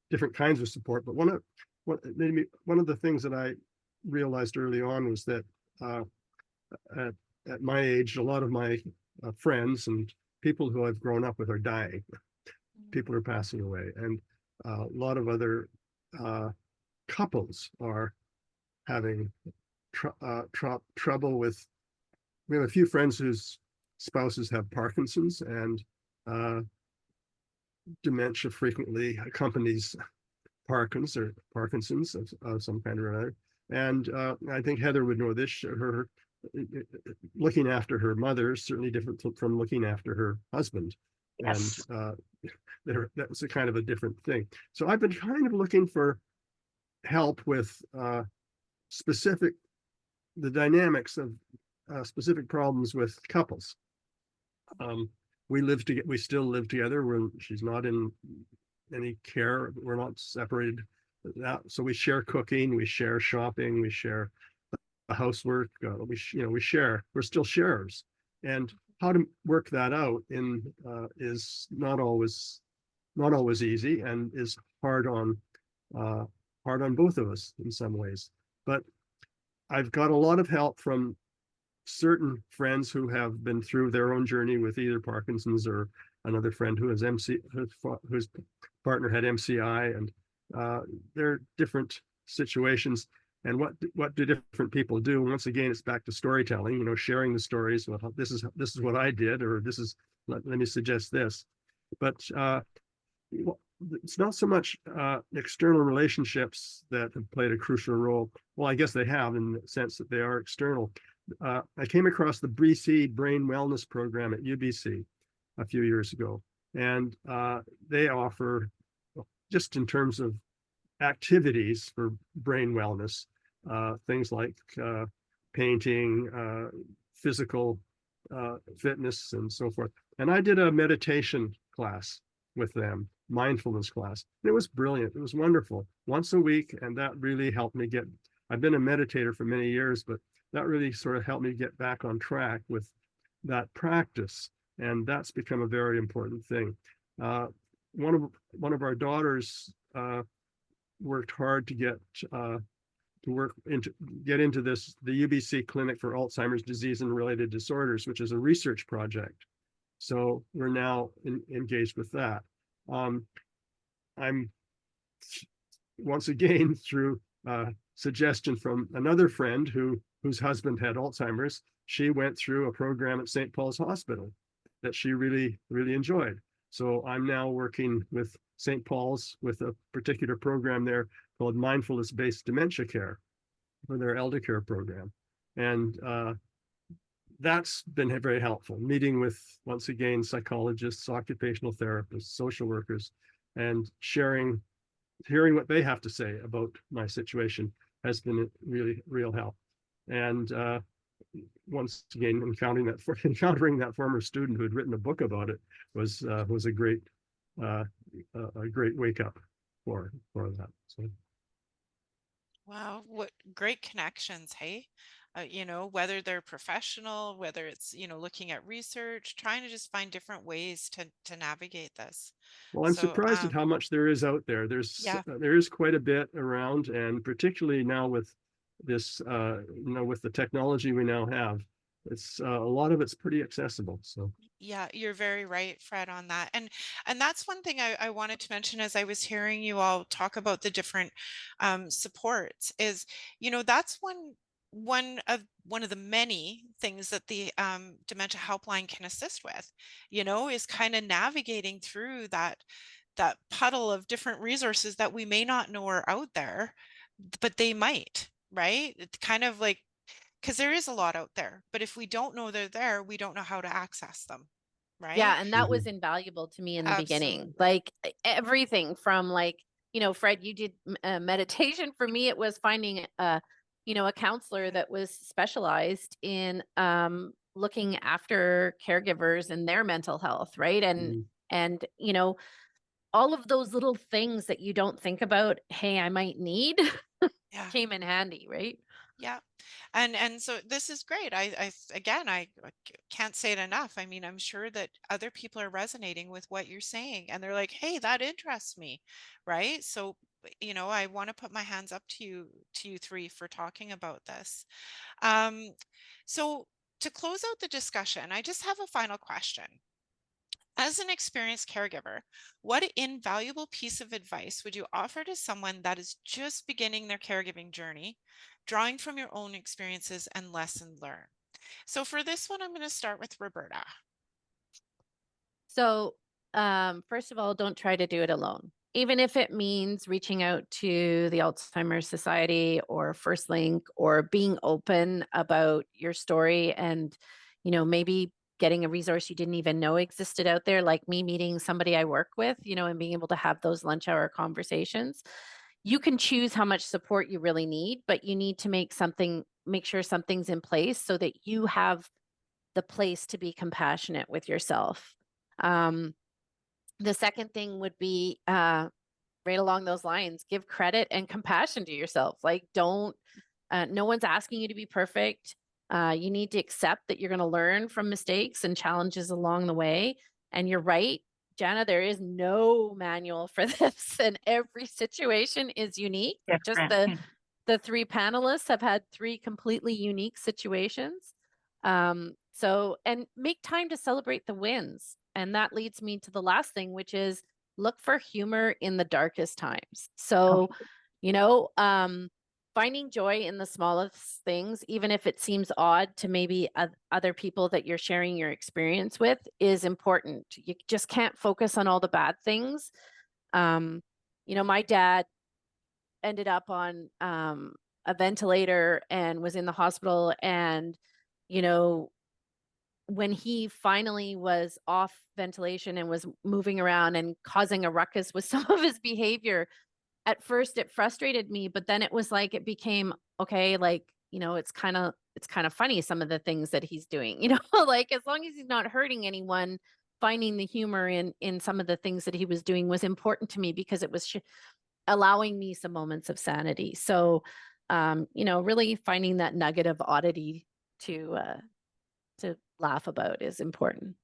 E: different kinds of support, but one of the things that I realized early on was that at my age, a lot of my friends and people who I've grown up with are dying. People are passing away, and a lot of other couples are having trouble with. We have a few friends whose spouses have Parkinson's, and dementia frequently accompanies Parkinson's of some kind or another. And I think Heather would know this. Her looking after her mother is certainly different from looking after her husband.
C: Yes.
E: And that was a kind of a different thing. So I've been kind of looking for help with the dynamics of specific problems with couples. We still live together. She's not in any care. We're not separated. So we share cooking, we share shopping, we share housework. We share. We're still sharers, and how to work that out is not always easy, and is hard on both of us in some ways. But I've got a lot of help from certain friends who have been through their own journey with either Parkinson's, or another friend who has whose partner had MCI, and there are different situations. And what do different people do? Once again, it's back to storytelling. Sharing the stories. Well, this is what I did, or let me suggest this. But it's not so much external relationships that have played a crucial role. Well, I guess they have, in the sense that they are external. I came across the BC Brain Wellness Program at UBC a few years ago, and they offer, just in terms of activities for brain wellness, things like painting, physical fitness, and so forth. And I did a meditation class with them, mindfulness class. And it was brilliant. It was wonderful. Once a week, and that really helped me I've been a meditator for many years, but that really sort of helped me get back on track with that practice. And that's become a very important thing. One of our daughters worked hard to get into the UBC Clinic for Alzheimer's Disease and Related Disorders, which is a research project. So we're now engaged with that. I'm once again, through suggestion from another friend whose husband had Alzheimer's, she went through a program at St. Paul's Hospital that she really, really enjoyed. So I'm now working with St. Paul's with a particular program there called Mindfulness-Based Dementia Care for their elder care program. And that's been very helpful, meeting with, once again, psychologists, occupational therapists, social workers, and hearing what they have to say about my situation has been really real help. And once again, encountering that former student who had written a book about it was a great wake up for that. So.
B: Wow, what great connections, hey? you know, whether they're professional, whether it's, you know, looking at research, trying to just find different ways to navigate this.
E: Well, I'm
B: So,
E: surprised at how much there is out there.
B: yeah.
E: There is quite a bit around, and particularly now with this, with the technology we now have, it's a lot of it's pretty accessible. So
B: Yeah, you're very right, Fred, on that. And that's one thing I wanted to mention as I was hearing you all talk about the different supports is, you know, that's one of the many things that the dementia helpline can assist with, you know, is kind of navigating through that puddle of different resources that we may not know are out there, but they might, right? It's kind of like because there is a lot out there, but if we don't know they're there, we don't know how to access them, right?
D: Yeah, and that was invaluable to me in the beginning.
B: Absolutely.
D: Like everything from like, you know, Fred, you did meditation. For me, it was finding a counselor that was specialized in looking after caregivers and their mental health, right? And you know, all of those little things that you don't think about, hey, I might need
B: Yeah.
D: came in handy, right?
B: Yeah. And so this is great. Again, can't say it enough. I mean, I'm sure that other people are resonating with what you're saying and they're like, "Hey, that interests me." Right? So, you know, I want to put my hands up to you three for talking about this. Um, so to close out the discussion, I just have a final question. As an experienced caregiver, what invaluable piece of advice would you offer to someone that is just beginning their caregiving journey, drawing from your own experiences and lessons learned? So for this one, I'm going to start with Roberta.
D: So, first of all, don't try to do it alone. Even if it means reaching out to the Alzheimer Society or First Link or being open about your story and, you know, maybe getting a resource you didn't even know existed out there, like me meeting somebody I work with, you know, and being able to have those lunch hour conversations. You can choose how much support you really need, but you need to make sure something's in place so that you have the place to be compassionate with yourself. Um, the second thing would be right along those lines, give credit and compassion to yourself. Like, don't, no one's asking you to be perfect. You need to accept that you're going to learn from mistakes and challenges along the way. And you're right, Jana, there is no manual for this, and every situation is unique. Just
C: Different.
D: the three panelists have had three completely unique situations. So, and make time to celebrate the wins. And that leads me to the last thing, which is look for humor in the darkest times. So, you know, finding joy in the smallest things, even if it seems odd to maybe other people that you're sharing your experience with, is important. You just can't focus on all the bad things. You know, my dad ended up on a ventilator and was in the hospital. And, you know, when he finally was off ventilation and was moving around and causing a ruckus with some of his behavior, at first it frustrated me, but then it was like it became okay, like, you know, it's kind of funny some of the things that he's doing, you know, like as long as he's not hurting anyone, finding the humor in some of the things that he was doing was important to me because it was allowing me some moments of sanity. So, you know, really finding that nugget of oddity to laugh about is important.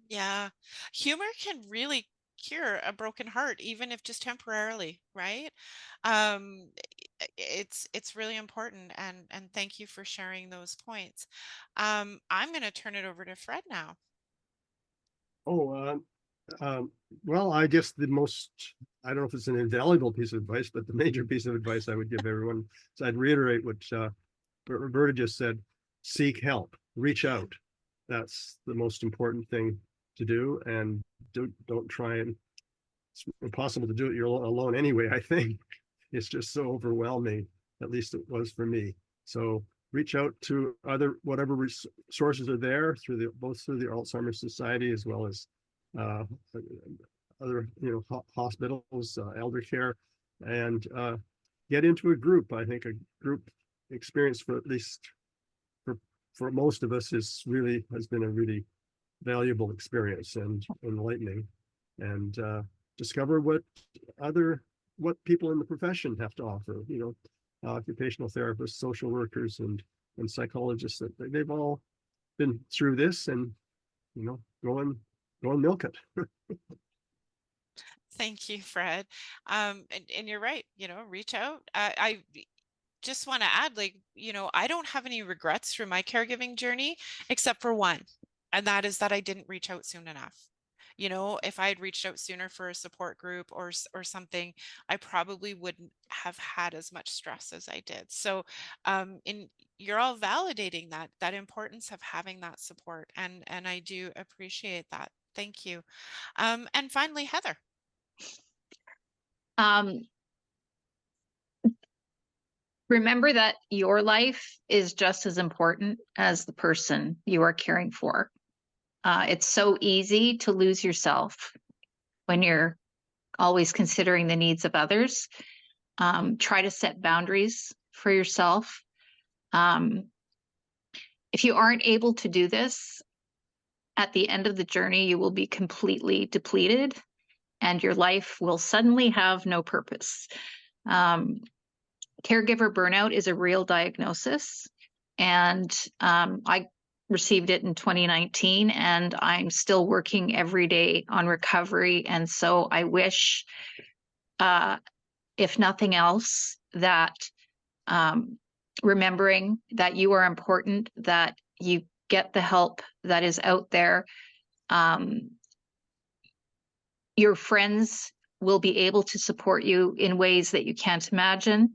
B: Yeah. Humor can really cure a broken heart, even if just temporarily, right? Um, it's really important and thank you for sharing those points. I'm going to turn it over to Fred now.
E: Oh, well, I guess I don't know if it's an invaluable piece of advice, but the major piece of advice I would give everyone is I'd reiterate what Roberta just said, seek help, reach out. That's the most important thing to do. And don't try and, it's impossible to do it. You're alone anyway, I think. It's just so overwhelming. At least it was for me. So reach out to whatever resources are there both through the Alzheimer Society as well as other hospitals, elder care, and get into a group. I think a group experience for at least for most of us has been a really valuable experience and enlightening, and discover what people in the profession have to offer. Occupational therapists, social workers, and and psychologists that they've all been through this, and go and milk it.
B: Thank you, Fred. And you're right, reach out. I just want to add, like, I don't have any regrets through my caregiving journey, except for one, and that is that I didn't reach out soon enough. If I had reached out sooner for a support group or something, I probably wouldn't have had as much stress as I did. So, you're all validating that importance of having that support, and I do appreciate that. Thank you. And finally, Heather.
C: Remember that your life is just as important as the person you are caring for. It's so easy to lose yourself when you're always considering the needs of others. Try to set boundaries for yourself. If you aren't able to do this, at the end of the journey, you will be completely depleted and your life will suddenly have no purpose. Caregiver burnout is a real diagnosis, and I received it in 2019, and I'm still working every day on recovery. And so I wish, if nothing else, that remembering that you are important, that you get the help that is out there. Your friends will be able to support you in ways that you can't imagine.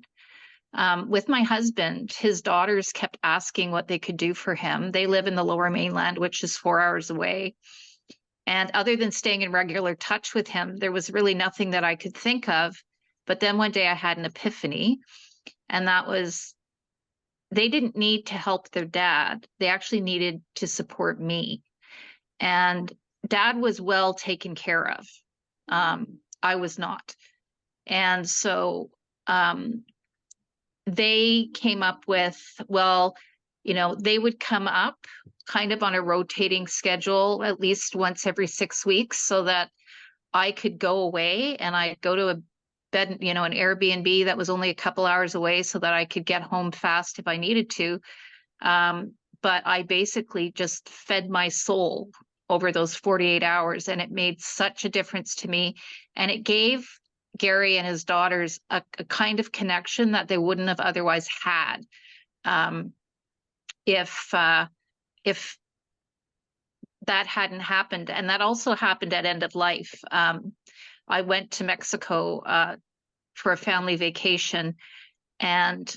C: With my husband, his daughters kept asking what they could do for him. They live in the Lower Mainland, which is 4 hours away. And other than staying in regular touch with him, there was really nothing that I could think of. But then one day I had an epiphany, and that was they didn't need to help their dad. They actually needed to support me. And Dad was well taken care of. I was not. And so they came up with, well, they would come up kind of on a rotating schedule, at least once every 6 weeks, so that I could go away and I'd go to a bed, an Airbnb that was only a couple hours away so that I could get home fast if I needed to. But I basically just fed my soul over those 48 hours, and it made such a difference to me. And it gave Gary and his daughters a kind of connection that they wouldn't have otherwise had if that hadn't happened. And that also happened at end of life. I went to Mexico for a family vacation, and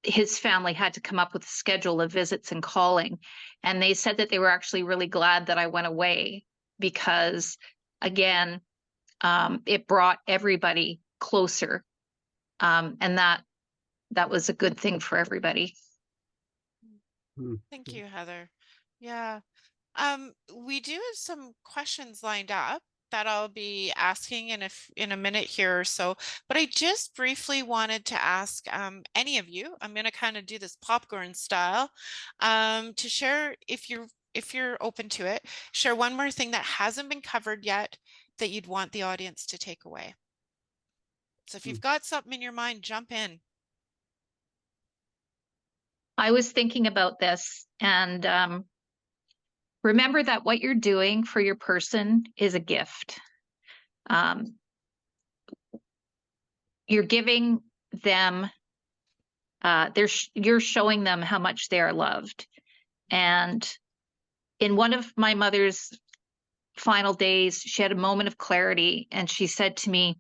C: his family had to come up with a schedule of visits and calling. And they said that they were actually really glad that I went away because, again, it brought everybody closer. And that was a good thing for everybody.
B: Thank you, Heather. Yeah. We do have some questions lined up that I'll be asking in a minute here or so, but I just briefly wanted to ask any of you, I'm going to kind of do this popcorn style, to share, if you're open to it, share one more thing that hasn't been covered yet that you'd want the audience to take away. So if you've got something in your mind, jump in.
C: I was thinking about this, and remember that what you're doing for your person is a gift. You're giving them, you're showing them how much they are loved. And in one of my mother's final days, she had a moment of clarity, and she said to me,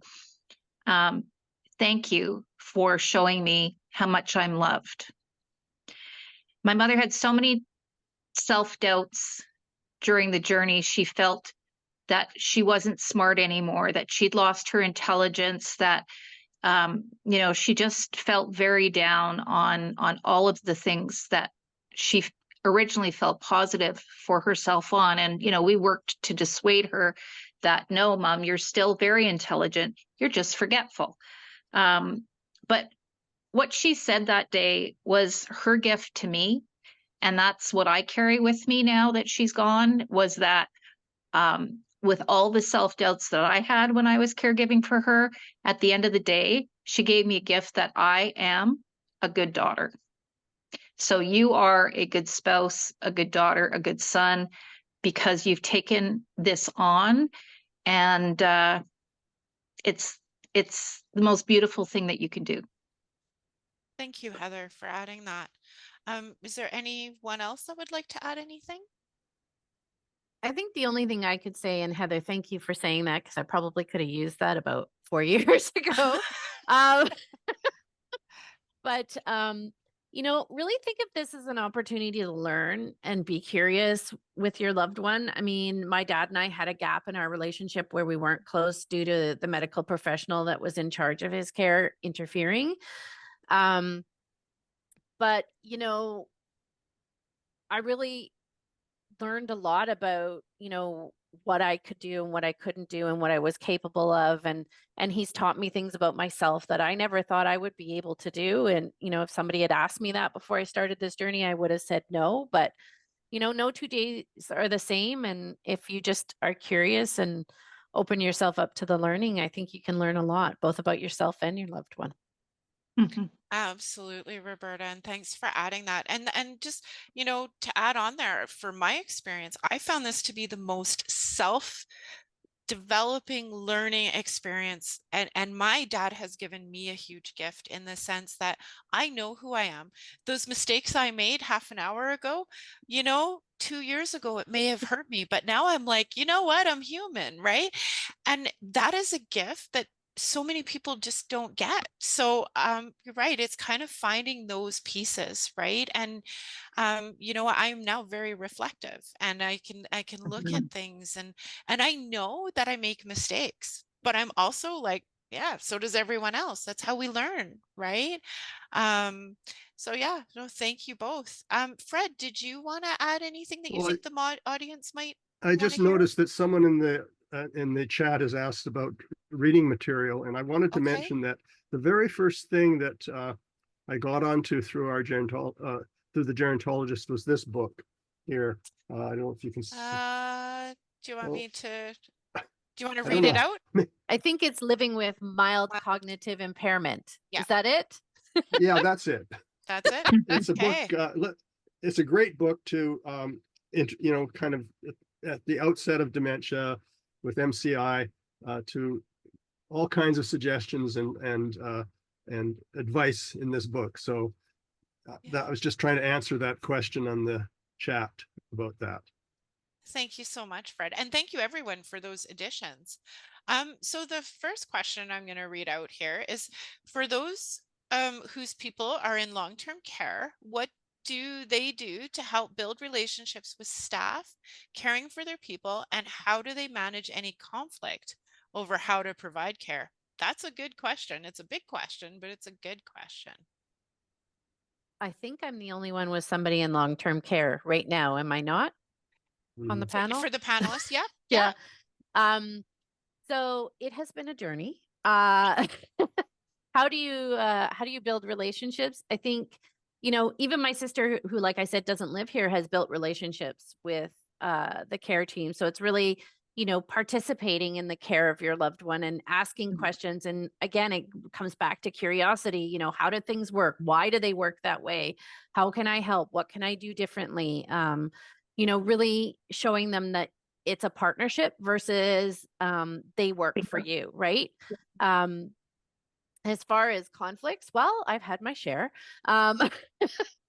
C: "Thank you for showing me how much I'm loved." My mother had so many self-doubts during the journey. She felt that she wasn't smart anymore, that she'd lost her intelligence, that she just felt very down on all of the things that she originally felt positive for herself on. And we worked to dissuade her that, no, Mom, you're still very intelligent, you're just forgetful. But what she said that day was her gift to me, and that's what I carry with me now that she's gone, was that with all the self-doubts that I had when I was caregiving for her, at the end of the day, she gave me a gift that I am a good daughter. So you are a good spouse, a good daughter, a good son, because you've taken this on, and it's the most beautiful thing that you can do.
B: Thank you, Heather, for adding that. Is there anyone else that would like to add anything?
D: I think the only thing I could say, and Heather, thank you for saying that, because I probably could have used that about 4 years ago. Um, but really think of this as an opportunity to learn and be curious with your loved one. I mean, my dad and I had a gap in our relationship where we weren't close due to the medical professional that was in charge of his care interfering. But I really learned a lot about, what I could do and what I couldn't do and what I was capable of. And he's taught me things about myself that I never thought I would be able to do. And, if somebody had asked me that before I started this journey, I would have said no. But, no 2 days are the same. And if you just are curious and open yourself up to the learning, I think you can learn a lot, both about yourself and your loved one.
B: Absolutely, Roberta, and thanks for adding that. And just, to add on there, for my experience, I found this to be the most self-developing learning experience. And my dad has given me a huge gift in the sense that I know who I am. Those mistakes I made half an hour ago, 2 years ago, it may have hurt me, but now I'm like, you know what? I'm human, right? And that is a gift that so many people just don't get. So you're right, it's kind of finding those pieces, right? And I'm now very reflective, and I can look at things, and I know that I make mistakes, but I'm also like, yeah, so does everyone else. That's how we learn, right? So yeah, no, thank you both. Fred, did you want to add anything that you
E: Well,
B: think the audience might
E: I
B: want
E: just
B: to hear?
E: noticed that someone in the chat has asked about reading material, and I wanted to
B: Okay.
E: mention that the very first thing that I got onto through our through the gerontologist was this book here. I don't know if you can see.
B: Do you want me to? Do you want to
E: I
B: read
E: don't
B: it
E: know.
B: out?
D: I think it's living with mild cognitive impairment.
B: Yeah.
D: Is that it?
E: Yeah, that's it.
B: That's it.
E: It's a book.
B: Okay.
E: It's a great book to, kind of at the outset of dementia with MCI, to all kinds of suggestions and advice in this book. So that I was just trying to answer that question on the chat about that.
B: Thank you so much, Fred. And thank you everyone for those additions. So the first question I'm going to read out here is, for those whose people are in long-term care, what do they do to help build relationships with staff caring for their people, and how do they manage any conflict over how to provide care? That's a good question. It's a big question, but it's a good question.
D: I think I'm the only one with somebody in long-term care right now. Am I not? On the panel?
B: For the panelists, yeah.
D: Yeah. So it has been a journey. How do you build relationships? I think, even my sister, who, like I said, doesn't live here, has built relationships with the care team. So it's really, participating in the care of your loved one and asking questions. And again, it comes back to curiosity. How do things work? Why do they work that way? How can I help? What can I do differently? Really showing them that it's a partnership versus they work for you, right? As far as conflicts, well, I've had my share.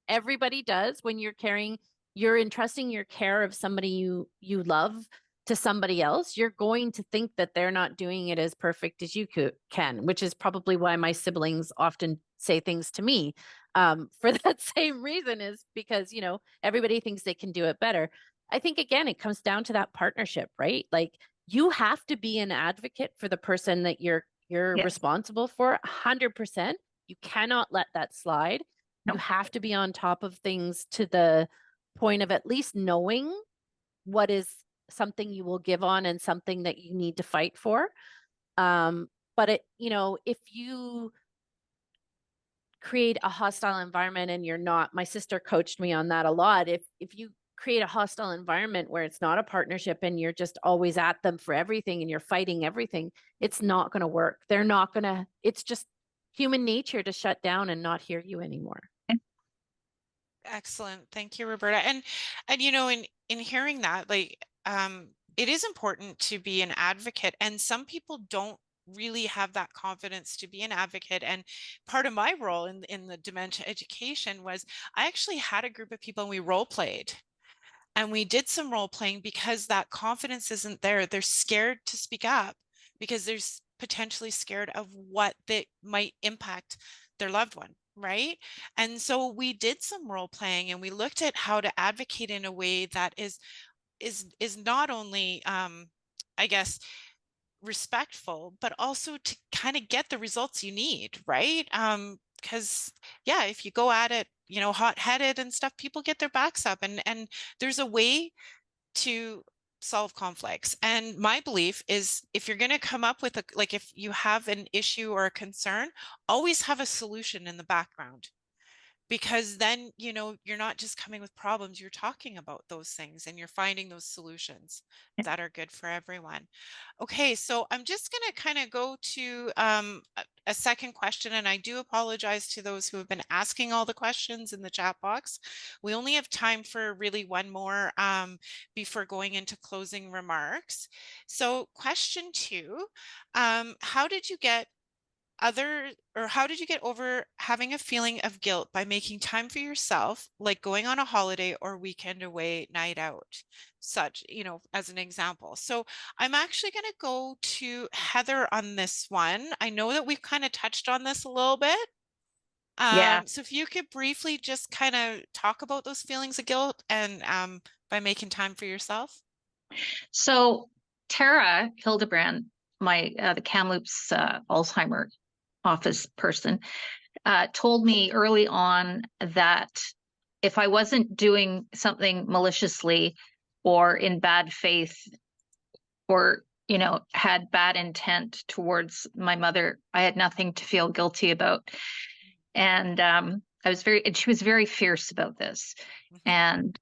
D: Everybody does. When you're entrusting your care of somebody you love to somebody else, you're going to think that they're not doing it as perfect as you can, which is probably why my siblings often say things to me for that same reason, is because, everybody thinks they can do it better. I think, again, it comes down to that partnership, right? Like, you have to be an advocate for the person that you're
C: Yes.
D: responsible for 100%. You cannot let that slide.
C: No.
D: You have to be on top of things to the point of at least knowing what is something you will give on and something that you need to fight for. But if you create a hostile environment and you're not, my sister coached me on that a lot. If you create a hostile environment where it's not a partnership and you're just always at them for everything and you're fighting everything, it's not going to work. It's just human nature to shut down and not hear you anymore.
B: Excellent. Thank you, Roberta. And in hearing that, like it is important to be an advocate, and some people don't really have that confidence to be an advocate. And part of my role in the dementia education was I actually had a group of people and we role played. And we did some role playing because that confidence isn't there. They're scared to speak up because they're potentially scared of what that might impact their loved one, right? And so we did some role playing and we looked at how to advocate in a way that is not only I guess respectful, but also to kind of get the results you need, right? Because yeah, if you go at it, hot-headed and stuff, people get their backs up, and there's a way to solve conflicts. And my belief is if you're going to come up with like if you have an issue or a concern, always have a solution in the background, because then you're not just coming with problems, you're talking about those things and you're finding those solutions that are good for everyone. Okay, so I'm just going to kind of go to a second question, and I do apologize to those who have been asking all the questions in the chat box. We only have time for really one more before going into closing remarks. So question 2, how did you get over having a feeling of guilt by making time for yourself, like going on a holiday or weekend away night out, such, as an example? So I'm actually going to go to Heather on this one. I know that we've kind of touched on this a little bit.
C: Yeah.
B: So if you could briefly just kind of talk about those feelings of guilt and by making time for yourself.
C: So Tara Hildebrand, the Kamloops Alzheimer office person, told me early on that if I wasn't doing something maliciously or in bad faith or had bad intent towards my mother, I had nothing to feel guilty about. And she was very fierce about this. And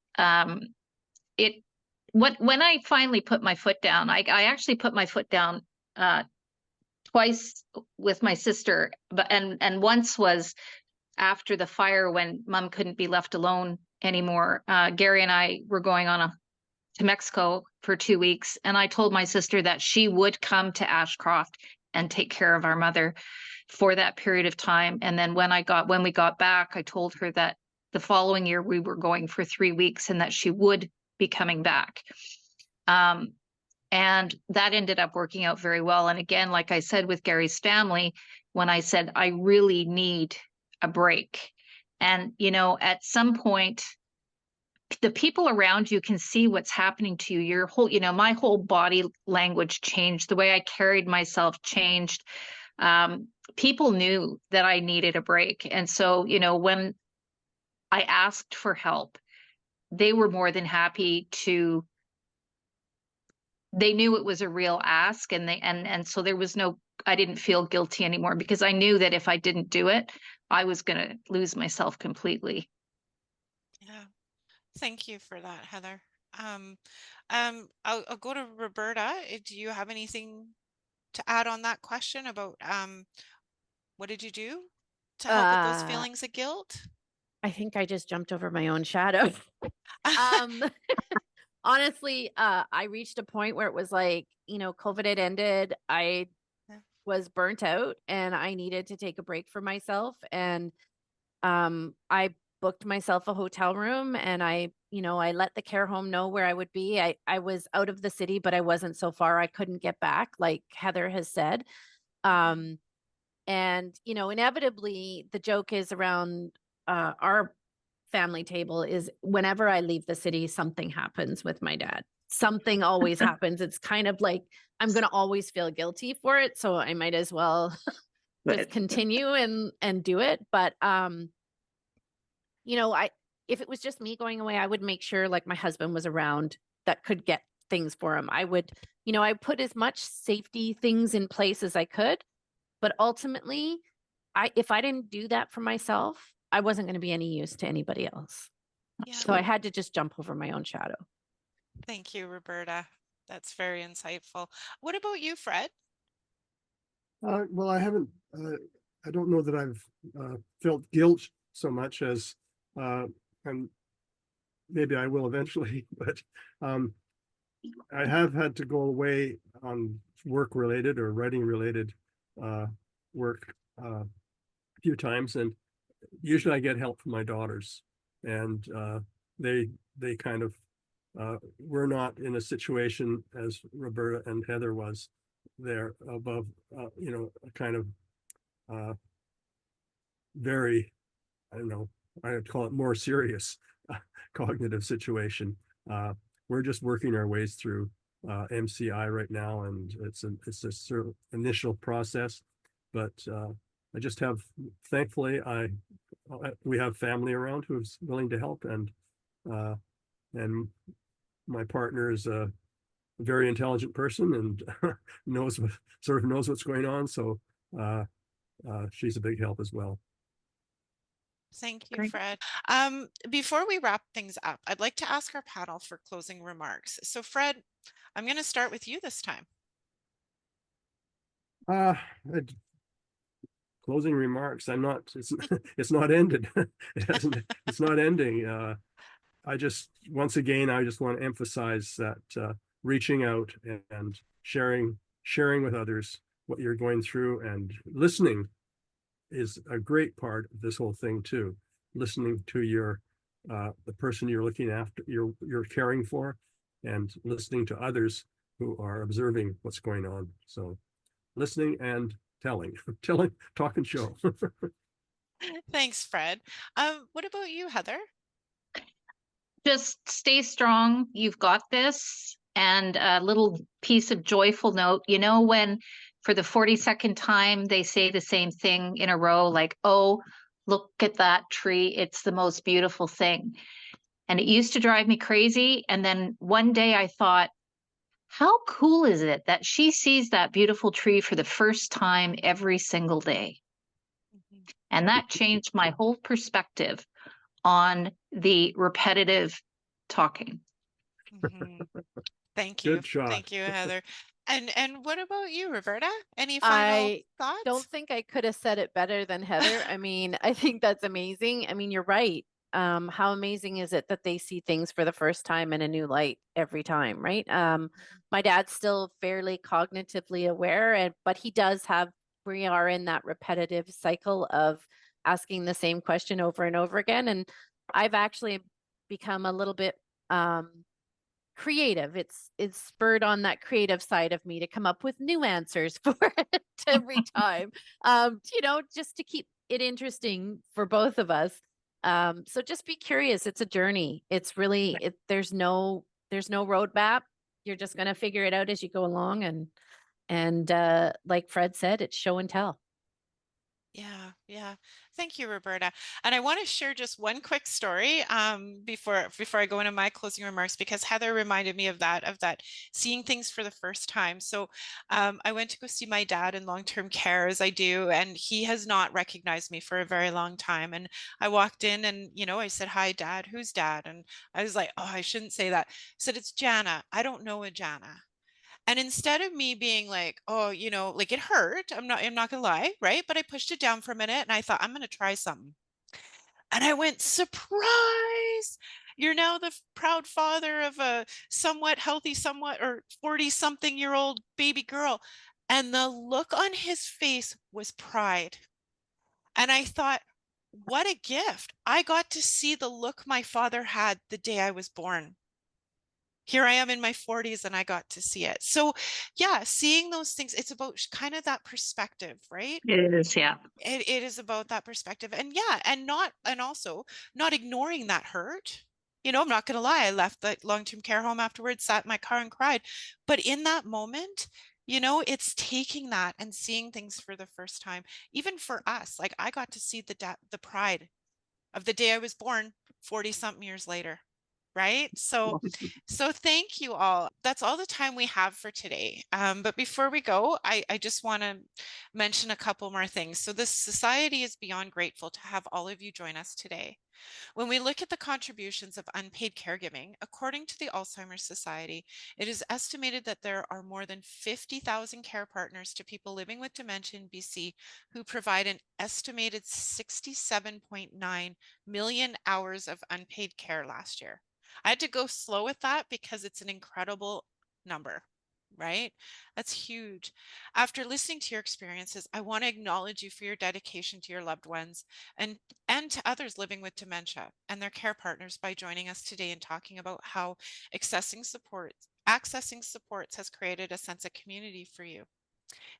C: when I finally put my foot down, I actually put my foot down twice with my sister, and once was after the fire when Mom couldn't be left alone anymore. Gary and I were going to Mexico for 2 weeks, and I told my sister that she would come to Ashcroft and take care of our mother for that period of time. And then when we got back, I told her that the following year we were going for 3 weeks and that she would be coming back. And that ended up working out very well. And again, like I said, with Gary's family, when I said, I really need a break. And, at some point, the people around you can see what's happening to you. Your whole, my whole body language changed. The way I carried myself changed. People knew that I needed a break. And so, when I asked for help, they were more than happy to. They knew it was a real ask, and so there was I didn't feel guilty anymore, because I knew that if I didn't do it, I was going to lose myself completely.
B: Yeah. Thank you for that, Heather. I'll go to Roberta. Do you have anything to add on that question about what did you do to help with those feelings of guilt?
D: I think I just jumped over my own shadow. Honestly, I reached a point where it was like, COVID had ended. I was burnt out and I needed to take a break for myself. And I booked myself a hotel room, and I let the care home know where I would be. I was out of the city, but I wasn't so far I couldn't get back, like Heather has said. And, inevitably the joke is around our family table is whenever I leave the city, something happens with my dad. Something always happens. It's kind of like I'm going to always feel guilty for it. So I might as well just continue and do it. But, if it was just me going away, I would make sure like my husband was around that could get things for him. I would, I put as much safety things in place as I could. But ultimately, if I didn't do that for myself, I wasn't going to be any use to anybody else.
B: Yeah.
D: So I had to just jump over my own shadow.
B: Thank you, Roberta. That's very insightful. What about you, Fred?
E: Well, I haven't, I don't know that I've felt guilt so much as and maybe I will eventually, but I have had to go away on work related or writing related work a few times, and usually I get help from my daughters, and they kind of we're not in a situation as Roberta and Heather was there above, you know, a kind of very, I don't know, I would call it more serious cognitive situation. We're just working our ways through MCI right now, and it's a sort of initial process, but I just have, thankfully, we have family around who's willing to help, and my partner is a very intelligent person and knows what's going on, so she's a big help as well.
B: Thank you,
C: Great.
B: Fred. Before we wrap things up, I'd like to ask our panel for closing remarks. So Fred, I'm going to start with you this time.
E: Closing remarks. It's not ended. It's not ending. I just want to emphasize that reaching out and sharing with others what you're going through, and listening is a great part of this whole thing too. Listening to the person you're looking after, you're caring for, and listening to others who are observing what's going on. So listening and telling, talk and show.
B: Thanks, Fred. What about you, Heather?
C: Just stay strong. You've got this. And a little piece of joyful note, you know, when for the 42nd time they say the same thing in a row, like, oh, look at that tree. It's the most beautiful thing. And it used to drive me crazy. And then one day I thought, how cool is it that she sees that beautiful tree for the first time every single day? And that changed my whole perspective on the repetitive talking.
B: Thank you.
E: Good shot.
B: Thank you, Heather. And what about you, Roberta? Any final thoughts?
D: I don't think I could have said it better than Heather. I mean, I think that's amazing. I mean, you're right. How amazing is it that they see things for the first time in a new light every time, right? My dad's still fairly cognitively aware, but he does have, we are in that repetitive cycle of asking the same question over and over again. And I've actually become a little bit creative. It's spurred on that creative side of me to come up with new answers for it every time. You know, just to keep it interesting for both of us. So just be curious. It's a journey. It's really there's no roadmap. You're just gonna figure it out as you go along, and like Fred said, it's show and tell.
B: Yeah. Thank you, Roberta. And I want to share just one quick story before I go into my closing remarks, because Heather reminded me of that seeing things for the first time. So I went to go see my dad in long-term care, as I do, and he has not recognized me for a very long time. And I walked in and, you know, I said, "Hi, Dad. Who's Dad?" And I was like, "Oh, I shouldn't say that." I said, "It's Jana. I don't know a Jana." And instead of me being like, oh, you know, like it hurt, I'm not gonna lie, right? But I pushed it down for a minute and I thought, I'm gonna try something. And I went, surprise! You're now the proud father of a somewhat healthy, somewhat or 40-something-year-old baby girl. And the look on his face was pride. And I thought, what a gift. I got to see the look my father had the day I was born. Here I am in my 40s and I got to see it. So yeah, seeing those things, it's about kind of that perspective, right?
C: It is, yeah.
B: It is about that perspective. And yeah, and also not ignoring that hurt. You know, I'm not going to lie. I left the long-term care home afterwards, sat in my car and cried. But in that moment, you know, it's taking that and seeing things for the first time. Even for us, like I got to see the pride of the day I was born 40 something years later. right? So thank you all. That's all the time we have for today. But before we go, I just want to mention a couple more things. So this society is beyond grateful to have all of you join us today. When we look at the contributions of unpaid caregiving, according to the Alzheimer Society, it is estimated that there are more than 50,000 care partners to people living with dementia in BC who provide an estimated 67.9 million hours of unpaid care last year. I had to go slow with that because it's an incredible number, right? That's huge. After listening to your experiences, I want to acknowledge you for your dedication to your loved ones and to others living with dementia and their care partners by joining us today and talking about how accessing supports has created a sense of community for you.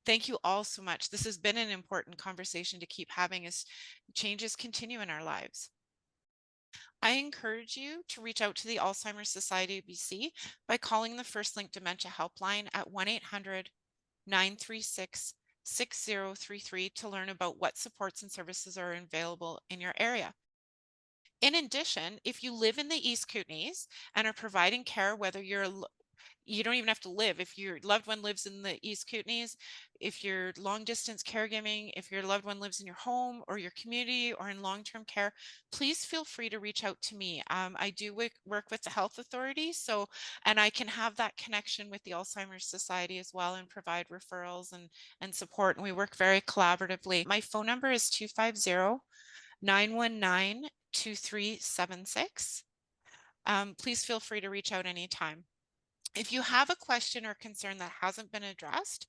B: Thank you all so much. This has been an important conversation to keep having as changes continue in our lives. I encourage you to reach out to the Alzheimer Society of B.C. by calling the First Link Dementia Helpline at 1-800-936-6033 to learn about what supports and services are available in your area. In addition, if you live in the East Kootenays and are providing care, whether you don't even have to live. If your loved one lives in the East Kootenays, if you're long distance caregiving, if your loved one lives in your home or your community or in long-term care, please feel free to reach out to me. I do work with the health authority, and I can have that connection with the Alzheimer Society as well and provide referrals and support. And we work very collaboratively. My phone number is 250-919-2376. Please feel free to reach out anytime. If you have a question or concern that hasn't been addressed,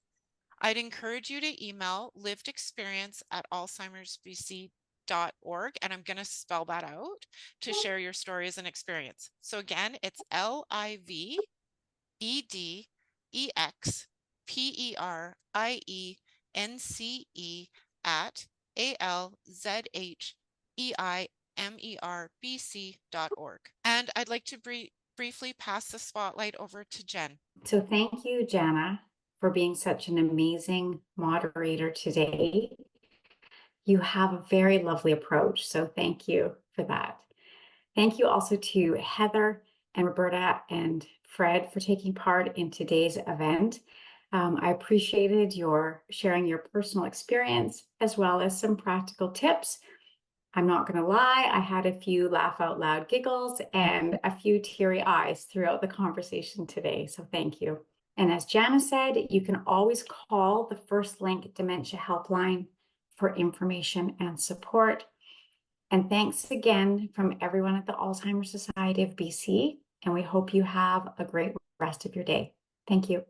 B: I'd encourage you to email livedexperience@alzheimersbc.org, and I'm going to spell that out to share your stories and experience. So again, it's livedexperience@alzheimerbc.org. And I'd like to briefly pass the spotlight over to Jen.
A: So thank you, Jana, for being such an amazing moderator today. You have a very lovely approach, so thank you for that. Thank you also to Heather and Roberta and Fred for taking part in today's event. I appreciated your sharing your personal experience as well as some practical tips. I'm not going to lie, I had a few laugh out loud giggles and a few teary eyes throughout the conversation today, so thank you. And as Jana said, you can always call the First Link Dementia Helpline for information and support. And thanks again from everyone at the Alzheimer Society of BC, and we hope you have a great rest of your day. Thank you.